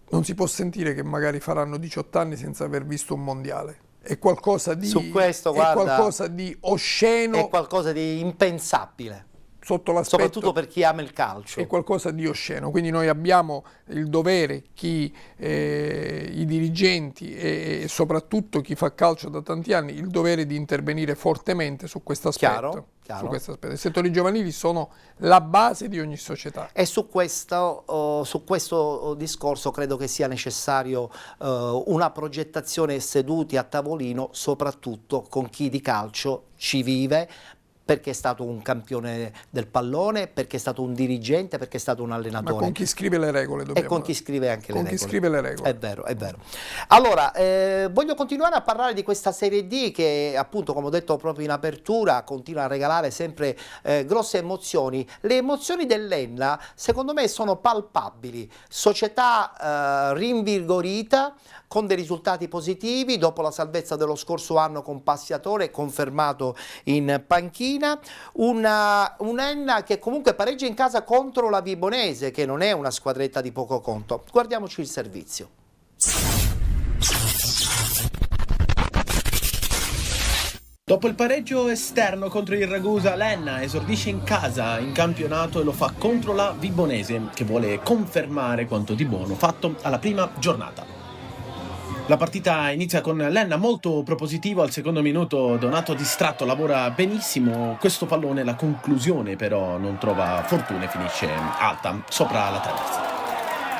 Non si può sentire che magari faranno 18 anni senza aver visto un mondiale. È qualcosa di, su questo, guarda, qualcosa di osceno. È qualcosa di impensabile. Sotto l'aspetto, soprattutto per chi ama il calcio. È qualcosa di osceno, quindi noi abbiamo il dovere, i dirigenti e soprattutto chi fa calcio da tanti anni, il dovere di intervenire fortemente su questo aspetto. Chiaro. I settori giovanili sono la base di ogni società. E su questo discorso credo che sia necessario una progettazione seduti a tavolino, soprattutto con chi di calcio ci vive, perché è stato un campione del pallone, perché è stato un dirigente, perché è stato un allenatore. Ma con chi scrive le regole e con chi scrive anche le regole. Con chi scrive le regole. È vero, è vero. Allora, voglio continuare a parlare di questa Serie D che, appunto, come ho detto proprio in apertura, continua a regalare sempre grosse emozioni. Le emozioni dell'Enna, secondo me, sono palpabili. Società rinvigorita, con dei risultati positivi, dopo la salvezza dello scorso anno con Passiatore, confermato in panchina, un'Enna che comunque pareggia in casa contro la Vibonese, che non è una squadretta di poco conto. Guardiamoci il servizio. Dopo il pareggio esterno contro il Ragusa, l'Enna esordisce in casa in campionato e lo fa contro la Vibonese, che vuole confermare quanto di buono fatto alla prima giornata. La partita inizia con l'Enna molto propositivo. Al secondo minuto Donato distratto lavora benissimo questo pallone, la conclusione però non trova fortuna e finisce alta sopra la traversa.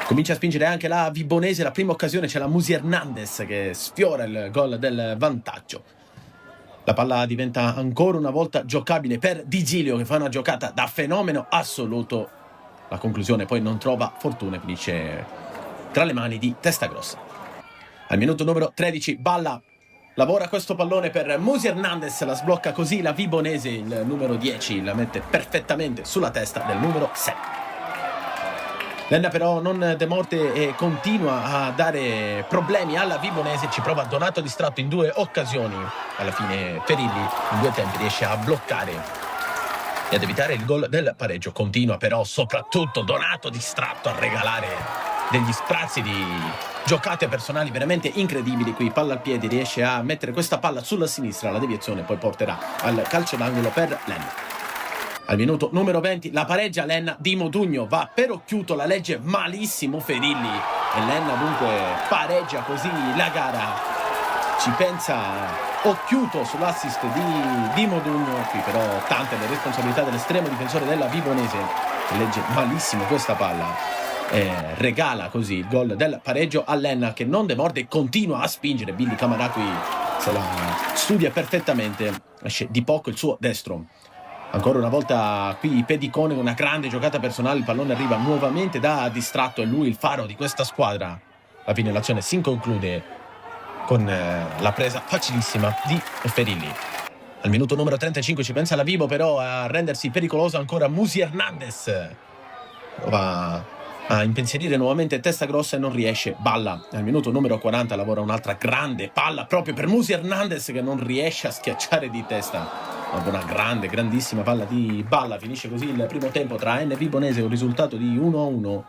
Comincia a spingere anche la Vibonese, la prima occasione c'è la Musi Hernandez che sfiora il gol del vantaggio. La palla diventa ancora una volta giocabile per Di Giglio, che fa una giocata da fenomeno assoluto. La conclusione poi non trova fortuna e finisce tra le mani di Testagrossa. Al minuto numero 13 Balla lavora questo pallone per Musi Hernandez, la sblocca così la Vibonese, il numero 10 la mette perfettamente sulla testa del numero 6. L'Enna però non demorde e continua a dare problemi alla Vibonese, ci prova Donato distratto in due occasioni. Alla fine Ferilli in due tempi riesce a bloccare e ad evitare il gol del pareggio. Continua però soprattutto Donato distratto a regalare degli sprazzi di giocate personali veramente incredibili. Qui palla al piede, riesce a mettere questa palla sulla sinistra, la deviazione poi porterà al calcio d'angolo per l'Enna. Al minuto numero 20 la pareggia l'Enna di Modugno, va per occhiuto, la legge malissimo Ferilli e l'Enna dunque pareggia così la gara. Ci pensa occhiuto sull'assist di Modugno. Qui però tante le responsabilità dell'estremo difensore della Vibonese, che legge malissimo questa palla regala così il gol del pareggio a Lenna, che non demorde e continua a spingere. Billy Camara qui se la studia perfettamente, esce di poco il suo destro. Ancora una volta qui Pedicone con una grande giocata personale, il pallone arriva nuovamente da distratto, è lui il faro di questa squadra. La fine dell'azione si conclude con la presa facilissima di Ferilli. Al minuto numero 35 ci pensa la Vibo, però a rendersi pericoloso ancora Musi Hernandez. Prova a impensierire nuovamente Testa Grossa e non riesce. Balla al minuto numero 40 lavora un'altra grande palla proprio per Musi Hernandez, che non riesce a schiacciare di testa. Una grandissima palla di Balla. Finisce così il primo tempo tra Enna e Vibonese, un risultato di 1-1.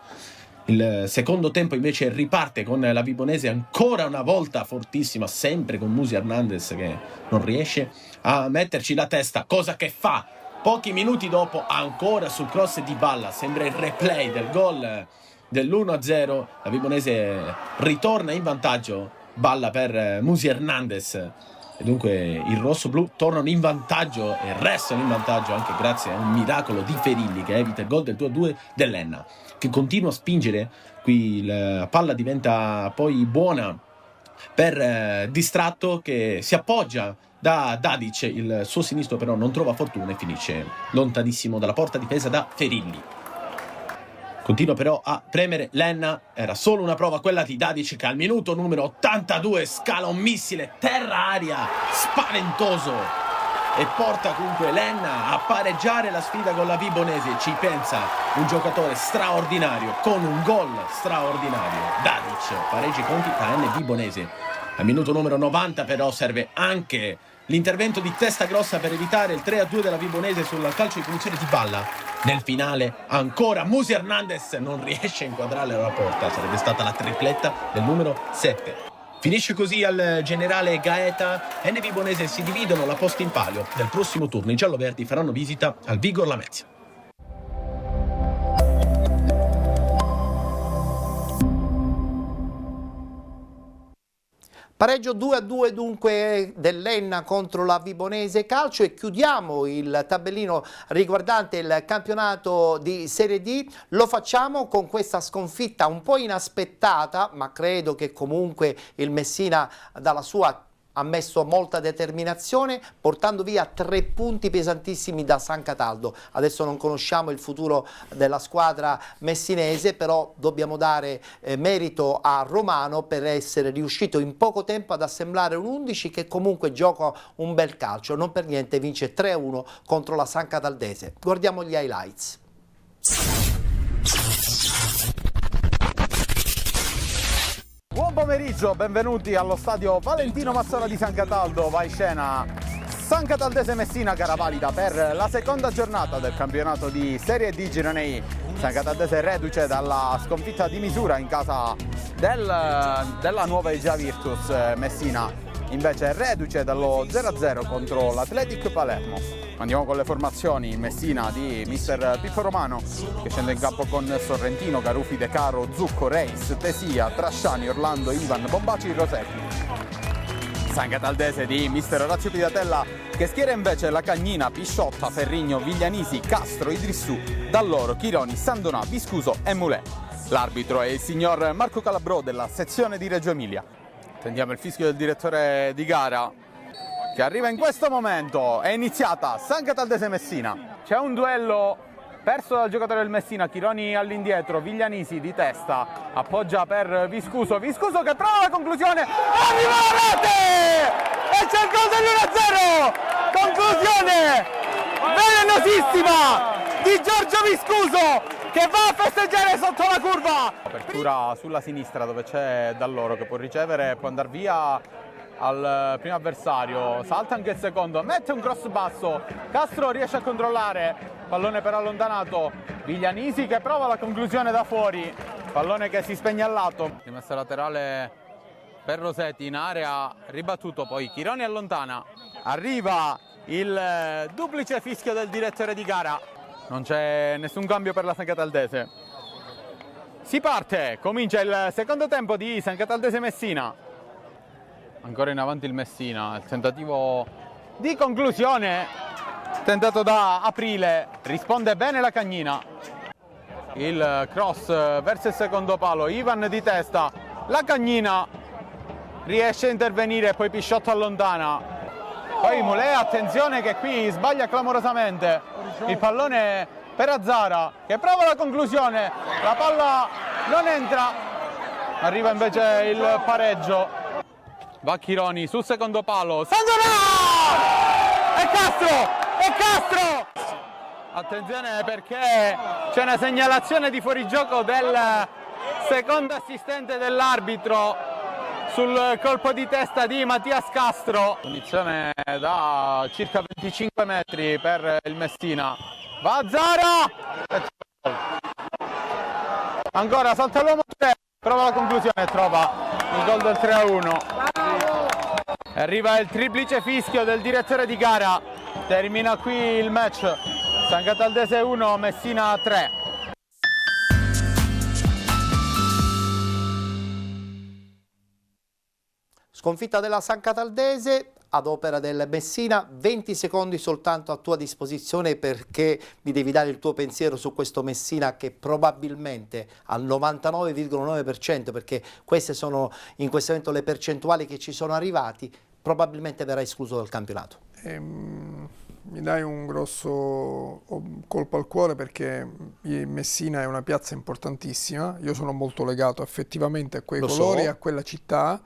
Il secondo tempo invece riparte con la Vibonese ancora una volta fortissima, sempre con Musi Hernandez che non riesce a metterci la testa, cosa che fa pochi minuti dopo ancora sul cross di Balla. Sembra il replay del gol dell'1-0. La Vibonese ritorna in vantaggio, Balla per Musi Hernandez. E dunque i rossoblu tornano in vantaggio e restano in vantaggio anche grazie a un miracolo di Ferilli che evita il gol del 2-2 dell'Enna, che continua a spingere. Qui la palla diventa poi buona per Distratto, che si appoggia da Dadic, il suo sinistro però non trova fortuna e finisce lontanissimo dalla porta difesa da Ferilli. Continua però a premere Lenna, era solo una prova quella di Dadic, che al minuto numero 82 scala un missile terra-aria spaventoso e porta comunque Lenna a pareggiare la sfida con la Vibonese. Ci pensa un giocatore straordinario con un gol straordinario. Dadic pareggia i conti tra Enna e Vibonese. Al minuto numero 90 però serve anche l'intervento di Testa Grossa per evitare il 3-2 della Vibonese sul calcio di punizione di Balla. Nel finale ancora Musi Hernandez non riesce a inquadrare la porta, sarebbe stata la tripletta del numero 7. Finisce così al generale Gaeta. Enna e Vibonese si dividono la posta in palio del prossimo turno. I gialloverdi faranno visita al Vigor Lamezia. Pareggio 2-2 dunque dell'Enna contro la Vibonese Calcio, e chiudiamo il tabellino riguardante il campionato di Serie D. Lo facciamo con questa sconfitta un po' inaspettata, ma credo che comunque il Messina dalla sua ha messo molta determinazione, portando via 3 punti pesantissimi da San Cataldo. Adesso non conosciamo il futuro della squadra messinese, però dobbiamo dare merito a Romano per essere riuscito in poco tempo ad assemblare un 11 che comunque gioca un bel calcio. Non per niente vince 3-1 contro la San Cataldese. Guardiamo gli highlights. Buon pomeriggio, benvenuti allo stadio Valentino Mazzola di San Cataldo. Va in scena San Cataldese Messina, gara valida per la seconda giornata del campionato di Serie D Girone I. San Cataldese reduce dalla sconfitta di misura in casa della Nuova Egea Virtus. Messina invece reduce dallo 0-0 contro l'Athletic Palermo. Andiamo con le formazioni. Messina di mister Pippo Romano, che scende in campo con Sorrentino, Garufi, De Caro, Zucco, Reis, Tesia, Trasciani, Orlando, Ivan, Bombaci, Rosecchi. San Cataldese di mister Orazio Pidatella, che schiera invece la Cagnina, Pisciotta, Ferrigno, Viglianisi, Castro, Idrissù, Dall'Oro, Chironi, Sandonà, Viscuso e Mulè. L'arbitro è il signor Marco Calabrò della sezione di Reggio Emilia. Attendiamo il fischio del direttore di gara, che arriva in questo momento. È iniziata San Cataldese Messina. C'è un duello perso dal giocatore del Messina, Chironi all'indietro, Viglianisi di testa, appoggia per Viscuso, Viscuso che prova la conclusione, arriva la rete! E c'è il gol dell'1-0! Conclusione velenosissima di Giorgio Viscuso, che va a festeggiare sotto la curva. Apertura sulla sinistra dove c'è Dall'Oro, che può ricevere e può andare via al primo avversario, salta anche il secondo, mette un cross basso, Castro riesce a controllare, pallone però allontanato, Viglianisi che prova la conclusione da fuori, pallone che si spegne al lato, rimessa laterale per Rosetti in area, ribattuto, poi Chironi allontana, arriva il duplice fischio del direttore di gara, non c'è nessun cambio per la San Cataldese. Si parte, comincia il secondo tempo di San Cataldese Messina. Ancora in avanti il Messina, il tentativo di conclusione tentato da Aprile, risponde bene la Cagnina. il cross verso il secondo palo, Ivan di testa, la Cagnina riesce a intervenire e poi Pisciotto allontana. Poi Mulè, attenzione che qui sbaglia clamorosamente, il pallone per Azzara che prova la conclusione, la palla non entra, arriva invece il pareggio. Va Chironi sul secondo palo, Sanzona! E Castro! Attenzione perché c'è una segnalazione di fuorigioco del secondo assistente dell'arbitro sul colpo di testa di Mattias Castro. Punizione da circa 25 metri per il Messina. Va Zara! Ancora salta l'uomo 3, prova la conclusione e trova il gol del 3-1. Arriva il triplice fischio del direttore di gara. Termina qui il match. San Cataldese 1, Messina 3. Sconfitta della San Cataldese ad opera del Messina, 20 secondi soltanto a tua disposizione perché mi devi dare il tuo pensiero su questo Messina che probabilmente al 99,9%, perché queste sono in questo momento le percentuali che ci sono arrivati, probabilmente verrà escluso dal campionato. Mi dai un grosso colpo al cuore perché Messina è una piazza importantissima, io sono molto legato effettivamente a quei colori, a quella città,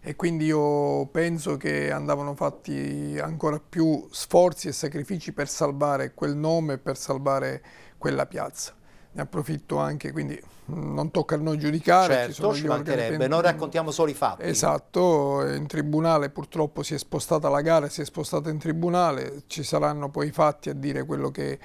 e quindi io penso che andavano fatti ancora più sforzi e sacrifici per salvare quel nome, per salvare quella piazza. Ne approfitto anche, quindi non tocca a noi giudicare. Certo, ci mancherebbe, noi raccontiamo solo i fatti. Esatto, in tribunale purtroppo si è spostata la gara, si è spostata in tribunale, ci saranno poi i fatti a dire quello che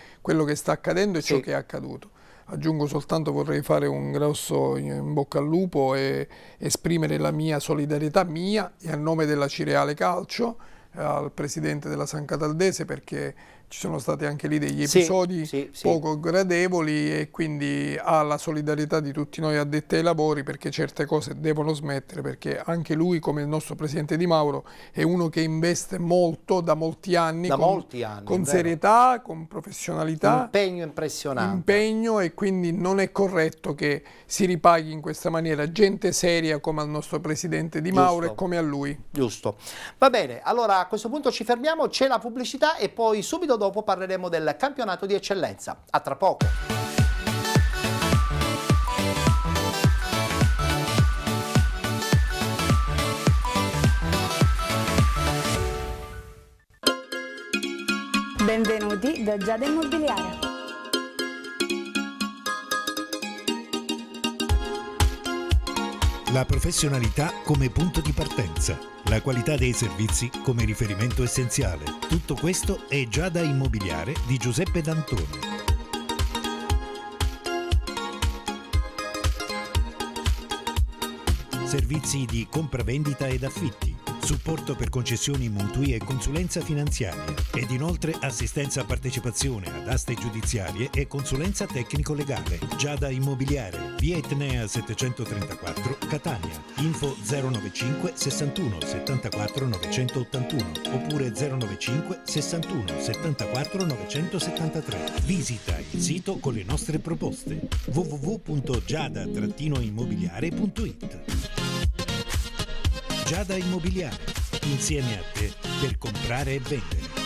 sta accadendo e ciò che è accaduto. Aggiungo soltanto, vorrei fare un grosso in bocca al lupo e esprimere la mia solidarietà mia e a nome della Cireale Calcio al presidente della San Cataldese, perché ci sono stati anche lì degli episodi poco gradevoli, e quindi alla solidarietà di tutti noi addetti ai lavori, perché certe cose devono smettere, perché anche lui, come il nostro presidente Di Mauro, è uno che investe molto da molti anni, con serietà, con professionalità, impegno impressionante, e quindi non è corretto che si ripaghi in questa maniera gente seria come al nostro presidente Di Mauro e come a lui. Giusto. Va bene, allora a questo punto ci fermiamo, c'è la pubblicità e poi subito dopo parleremo del campionato di eccellenza. A tra poco. Benvenuti da Giada Immobiliare. La professionalità come punto di partenza, la qualità dei servizi come riferimento essenziale. Tutto questo è Giada Immobiliare di Giuseppe D'Antoni. Servizi di compravendita ed affitti, supporto per concessioni mutui e consulenza finanziaria ed inoltre assistenza a partecipazione ad aste giudiziarie e consulenza tecnico-legale. Giada Immobiliare, via Etnea 734, Catania. Info 095 61 74 981 oppure 095 61 74 973. Visita il sito con le nostre proposte www.giada-immobiliare.it. Giada Immobiliare, insieme a te per comprare e vendere.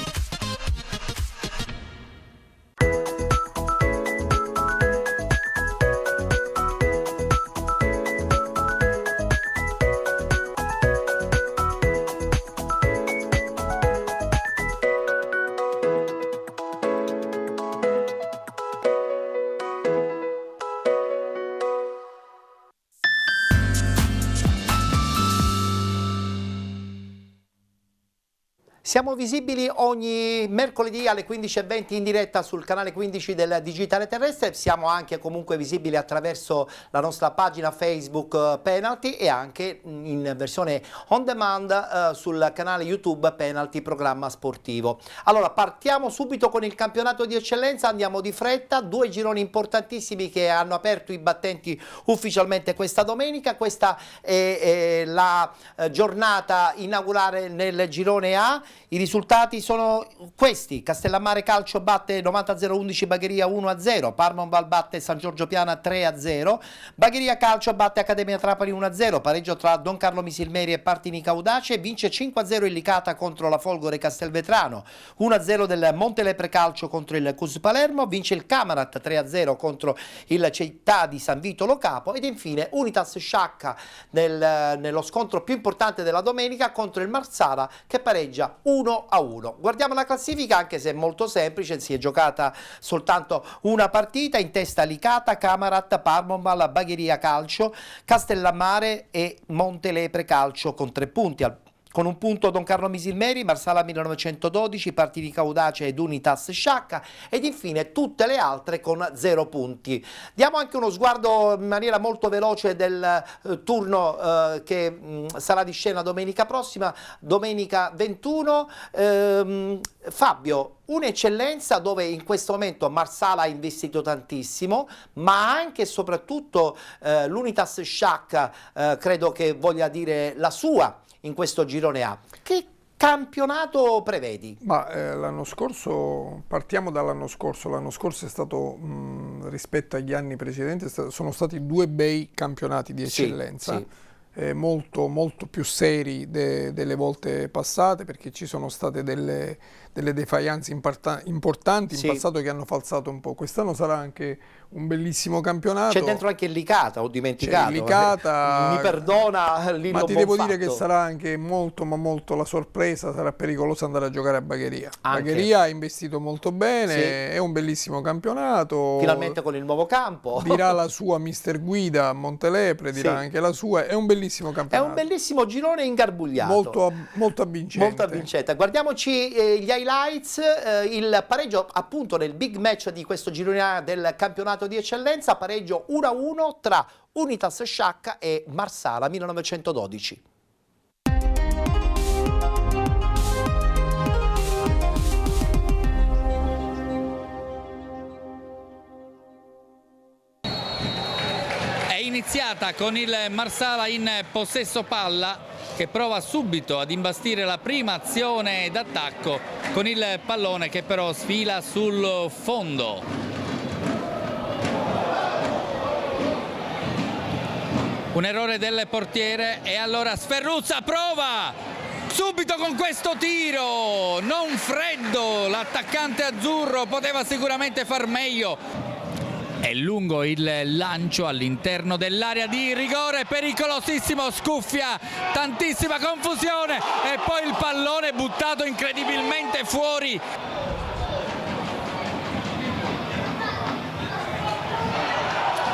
Siamo visibili ogni mercoledì alle 15:20 in diretta sul canale 15 del Digitale Terrestre, siamo anche comunque visibili attraverso la nostra pagina Facebook Penalty e anche in versione on demand sul canale YouTube Penalty Programma Sportivo. Allora partiamo subito con il campionato di eccellenza, andiamo di fretta, due gironi importantissimi che hanno aperto i battenti ufficialmente questa domenica. Questa è la giornata inaugurale nel girone A. I risultati sono questi: Castellammare Calcio batte 90-011 Bagheria 1-0, Parmonval batte San Giorgio Piana 3-0, Bagheria Calcio batte Accademia Trapani 1-0, pareggio tra Don Carlo Misilmeri e Partini Caudace, vince 5-0 il Licata contro la Folgore Castelvetrano, 1-0 del Montelepre Calcio contro il CUS Palermo, vince il Camarat 3-0 contro il Città di San Vito Lo Capo ed infine Unitas Sciacca nello scontro più importante della domenica contro il Marsala che pareggia 1-1. Guardiamo la classifica, anche se è molto semplice, si è giocata soltanto una partita, in testa Licata, Camarat, Parmonval, Bagheria Calcio, Castellammare e Montelepre Calcio con 3 punti. Con un punto Don Carlo Misilmeri, Marsala 1912, Partini Caudace ed Unitas Sciacca ed infine tutte le altre con 0 punti. Diamo anche uno sguardo in maniera molto veloce del turno che sarà di scena domenica prossima, domenica 21. Fabio, un'eccellenza dove in questo momento Marsala ha investito tantissimo, ma anche e soprattutto l'Unitas Sciacca credo che voglia dire la sua in questo girone A. Che campionato prevedi? Ma l'anno scorso, partiamo dall'anno scorso è stato rispetto agli anni precedenti sono stati 2 bei campionati di eccellenza. Sì. Molto più seri delle volte passate, perché ci sono state delle defianze importanti in passato che hanno falsato un po'. Quest'anno sarà anche un bellissimo campionato. C'è dentro anche il Licata, ho dimenticato. C'è il Licata, mi perdona Lillo ma ti devo Bonfatto. dire che sarà anche molto la sorpresa, sarà pericoloso andare a giocare a Bagheria. Bagheria ha investito molto bene, sì. È un bellissimo campionato. Finalmente con il nuovo campo. Dirà la sua mister Guida a Montelepre, dirà anche la sua, è un bellissimo campionato. È un bellissimo girone ingarbugliato. Molto avvincente. Molto avvincente. Guardiamoci gli highlights, il pareggio appunto nel big match di questo girone del campionato di eccellenza, pareggio 1-1 tra Unitas Sciacca e Marsala 1912. È iniziata con il Marsala in possesso palla, che prova subito ad imbastire la prima azione d'attacco con il pallone che però sfila sul fondo. Un errore del portiere e allora Sferruzza prova subito con questo tiro, non freddo, l'attaccante azzurro poteva sicuramente far meglio. È lungo il lancio all'interno dell'area di rigore, pericolosissimo, scuffia, tantissima confusione e poi il pallone buttato incredibilmente fuori.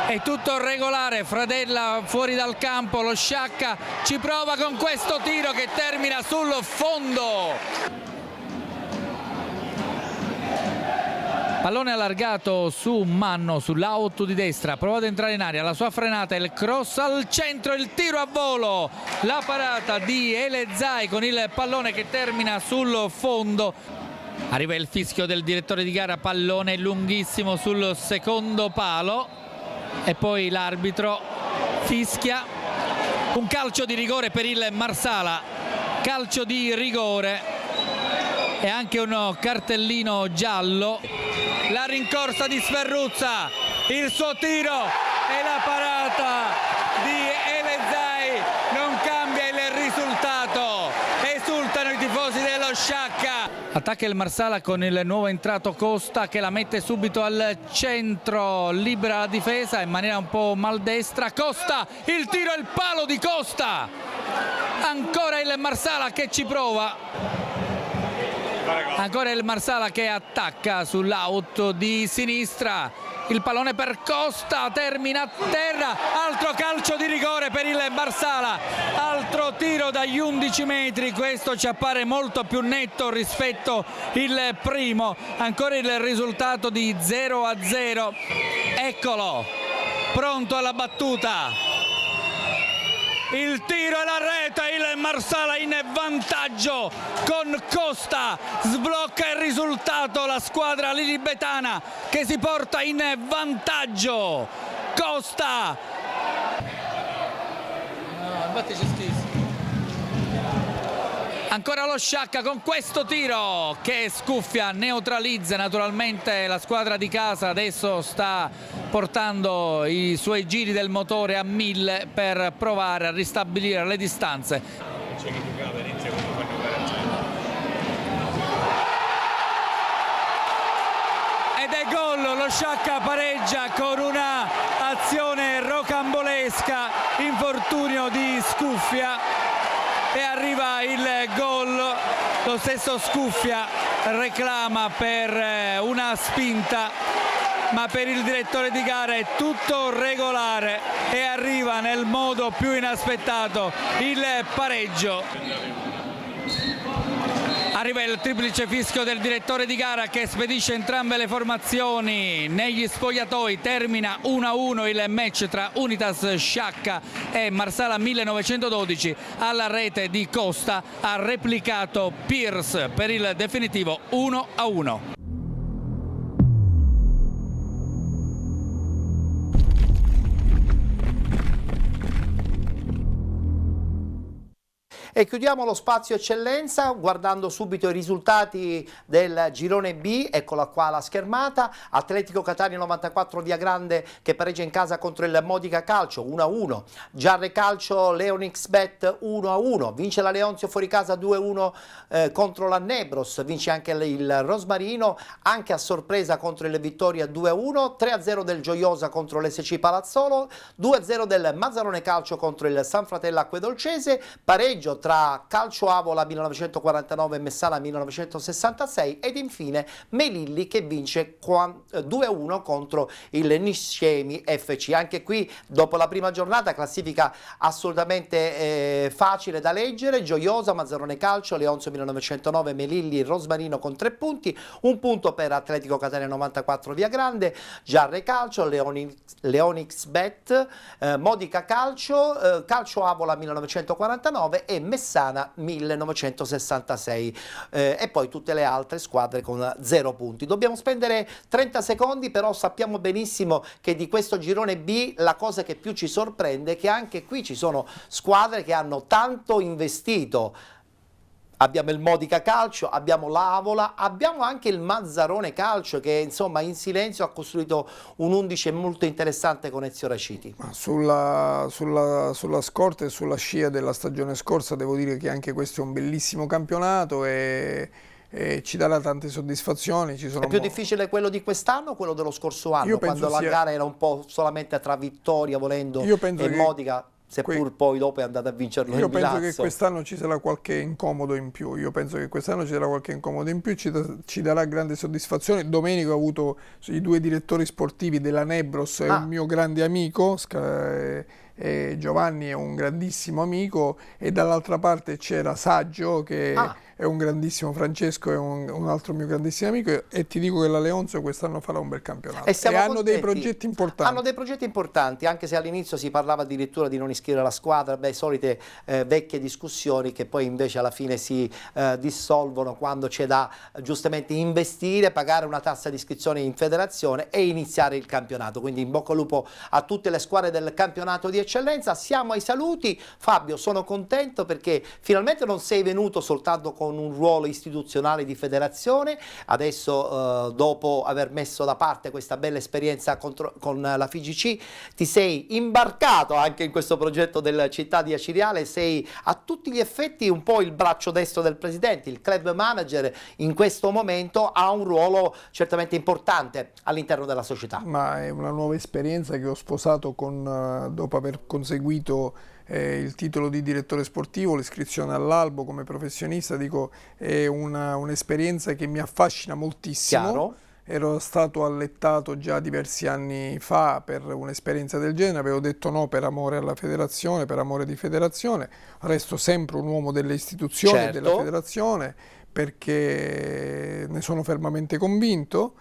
È tutto regolare, Fradella fuori dal campo, lo Sciacca ci prova con questo tiro che termina sul fondo. Pallone allargato su Manno, sull'out di destra, prova ad entrare in aria, la sua frenata, il cross al centro, il tiro a volo, la parata di Elezai con il pallone che termina sul fondo. Arriva il fischio del direttore di gara, pallone lunghissimo sul secondo palo e poi l'arbitro fischia un calcio di rigore per il Marsala, calcio di rigore e anche un cartellino giallo. La rincorsa di Sferruzza, il suo tiro e la parata di Elezai non cambia il risultato, esultano i tifosi dello Sciacca. Attacca il Marsala con il nuovo entrato Costa che la mette subito al centro, libera la difesa in maniera un po' maldestra. Costa, il tiro e il palo di Costa, ancora il Marsala che ci prova. Ancora il Marsala che attacca sull'out di sinistra, il pallone per Costa, termina a terra, altro calcio di rigore per il Marsala, altro tiro dagli 11 metri, questo ci appare molto più netto rispetto il primo, ancora il risultato di 0-0, eccolo, pronto alla battuta. Il tiro e la rete, il Marsala in vantaggio con Costa, sblocca il risultato la squadra lilibetana che si porta in vantaggio. Costa. Ancora lo Sciacca con questo tiro che scuffia, neutralizza naturalmente la squadra di casa. Adesso sta portando i suoi giri del motore a 1000 per provare a ristabilire le distanze. Ed è gol, lo Sciacca pareggia con una azione rocambolesca, infortunio di Scuffia. E arriva il gol, lo stesso Scuffia reclama per una spinta, ma per il direttore di gara è tutto regolare e arriva nel modo più inaspettato il pareggio. Arriva il triplice fischio del direttore di gara che spedisce entrambe le formazioni negli spogliatoi. Termina 1-1 il match tra Unitas Sciacca e Marsala 1912. Alla rete di Costa ha replicato Pierce per il definitivo 1-1. E chiudiamo lo spazio eccellenza guardando subito i risultati del girone B. Eccola qua la schermata. Atletico Catania 94 Via Grande che pareggia in casa contro il Modica Calcio 1-1. Giarre Calcio Leonix Bet 1-1. Vince la Leonzio fuori casa 2-1 contro la Nebros. Vince anche il Rosmarino, anche a sorpresa contro il Vittoria 2-1. 3-0 del Gioiosa contro l'SC Palazzolo. 2-0 del Mazzarone Calcio contro il San Fratello Acquedolcese. Pareggio tra Calcio Avola 1949 e Messala 1966 ed infine Melilli che vince 2-1 contro il Niscemi FC. Anche qui dopo la prima giornata classifica assolutamente facile da leggere: Gioiosa, Mazzarone Calcio, Leonzio 1909, Melilli, Rosmarino con 3 punti, 1 punto per Atletico Catania 94 Via Grande, Giarre Calcio, Leonix Bet, Modica Calcio, Calcio Avola 1949 e Messana 1966 e poi tutte le altre squadre con 0 punti. Dobbiamo spendere 30 secondi, però sappiamo benissimo che di questo girone B la cosa che più ci sorprende è che anche qui ci sono squadre che hanno tanto investito. Abbiamo il Modica Calcio, abbiamo l'Avola, abbiamo anche il Mazzarone Calcio che insomma in silenzio ha costruito un 11 molto interessante con Ezio Raciti. Sulla scorta e sulla scia della stagione scorsa devo dire che anche questo è un bellissimo campionato e ci darà tante soddisfazioni. È più difficile quello di quest'anno o quello dello scorso anno, quando la gara era un po' solamente tra Vittoria volendo e Modica? Seppur poi dopo è andato a vincerlo in Milazzo. Io penso che quest'anno ci sarà qualche incomodo in più, ci darà grande soddisfazione. Domenica ho avuto i 2 direttori sportivi della Nebros, è un mio grande amico, Giovanni è un grandissimo amico, e dall'altra parte c'era Saggio che è un grandissimo, Francesco è un altro mio grandissimo amico, e ti dico che la Leonzio quest'anno farà un bel campionato e hanno dei progetti importanti. Hanno dei progetti importanti, anche se all'inizio si parlava addirittura di non iscrivere la squadra, solite vecchie discussioni che poi invece alla fine si dissolvono quando c'è da giustamente investire, pagare una tassa di iscrizione in federazione e iniziare il campionato. Quindi in bocca al lupo a tutte le squadre del campionato di eccellenza. Siamo ai saluti. Fabio, sono contento perché finalmente non sei venuto soltanto con un ruolo istituzionale di federazione, adesso dopo aver messo da parte questa bella esperienza con la FIGC ti sei imbarcato anche in questo progetto della città di Aciriale, sei a tutti gli effetti un po' il braccio destro del presidente, il club manager in questo momento ha un ruolo certamente importante all'interno della società. Ma è una nuova esperienza che ho sposato dopo aver conseguito il titolo di direttore sportivo, l'iscrizione all'albo come professionista. Dico, è un'esperienza che mi affascina moltissimo. Chiaro. Ero stato allettato già diversi anni fa per un'esperienza del genere, avevo detto no per amore alla federazione, per amore di federazione. Resto sempre un uomo delle istituzioni e della federazione perché ne sono fermamente convinto,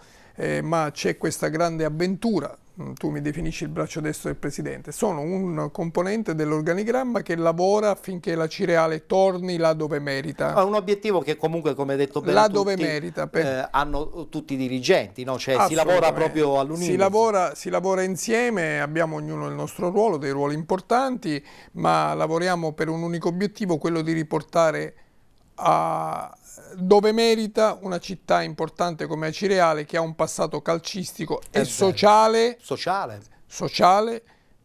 ma c'è questa grande avventura. Tu mi definisci il braccio destro del presidente, sono un componente dell'organigramma che lavora affinché la Cireale torni là dove merita. È un obiettivo che comunque, come hai detto bene, là dove merita, hanno tutti i dirigenti, no? Cioè si lavora proprio all'unanimo. Si lavora insieme, abbiamo ognuno il nostro ruolo, dei ruoli importanti, ma lavoriamo per un unico obiettivo, quello di riportare dove merita, una città importante come Acireale, che ha un passato calcistico e sociale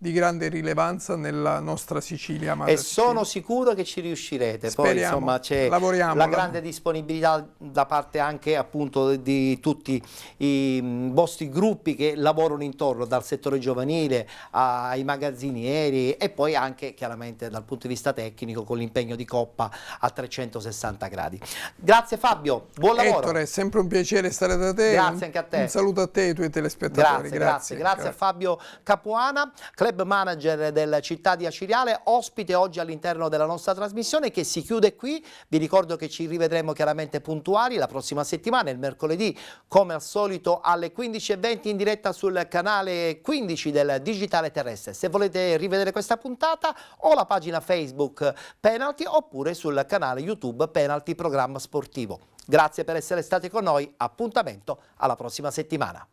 di grande rilevanza nella nostra Sicilia. E sono sicuro che ci riuscirete. Poi insomma c'è la grande disponibilità da parte anche appunto di tutti i vostri gruppi che lavorano intorno, dal settore giovanile ai magazzinieri, e poi anche chiaramente dal punto di vista tecnico con l'impegno di Coppa a 360 gradi. Grazie Fabio, buon lavoro. Ettore, è sempre un piacere stare da te. Grazie anche a te. Un saluto a te e ai tuoi telespettatori. Grazie a Fabio Capuana, club manager del Città di Acireale, ospite oggi all'interno della nostra trasmissione, che si chiude qui. Vi ricordo che ci rivedremo chiaramente puntuali la prossima settimana, il mercoledì, come al solito alle 15:20 in diretta sul canale 15 del Digitale Terrestre. Se volete rivedere questa puntata, o la pagina Facebook Penalty oppure sul canale YouTube Penalty Programma Sportivo. Grazie per essere stati con noi, appuntamento alla prossima settimana.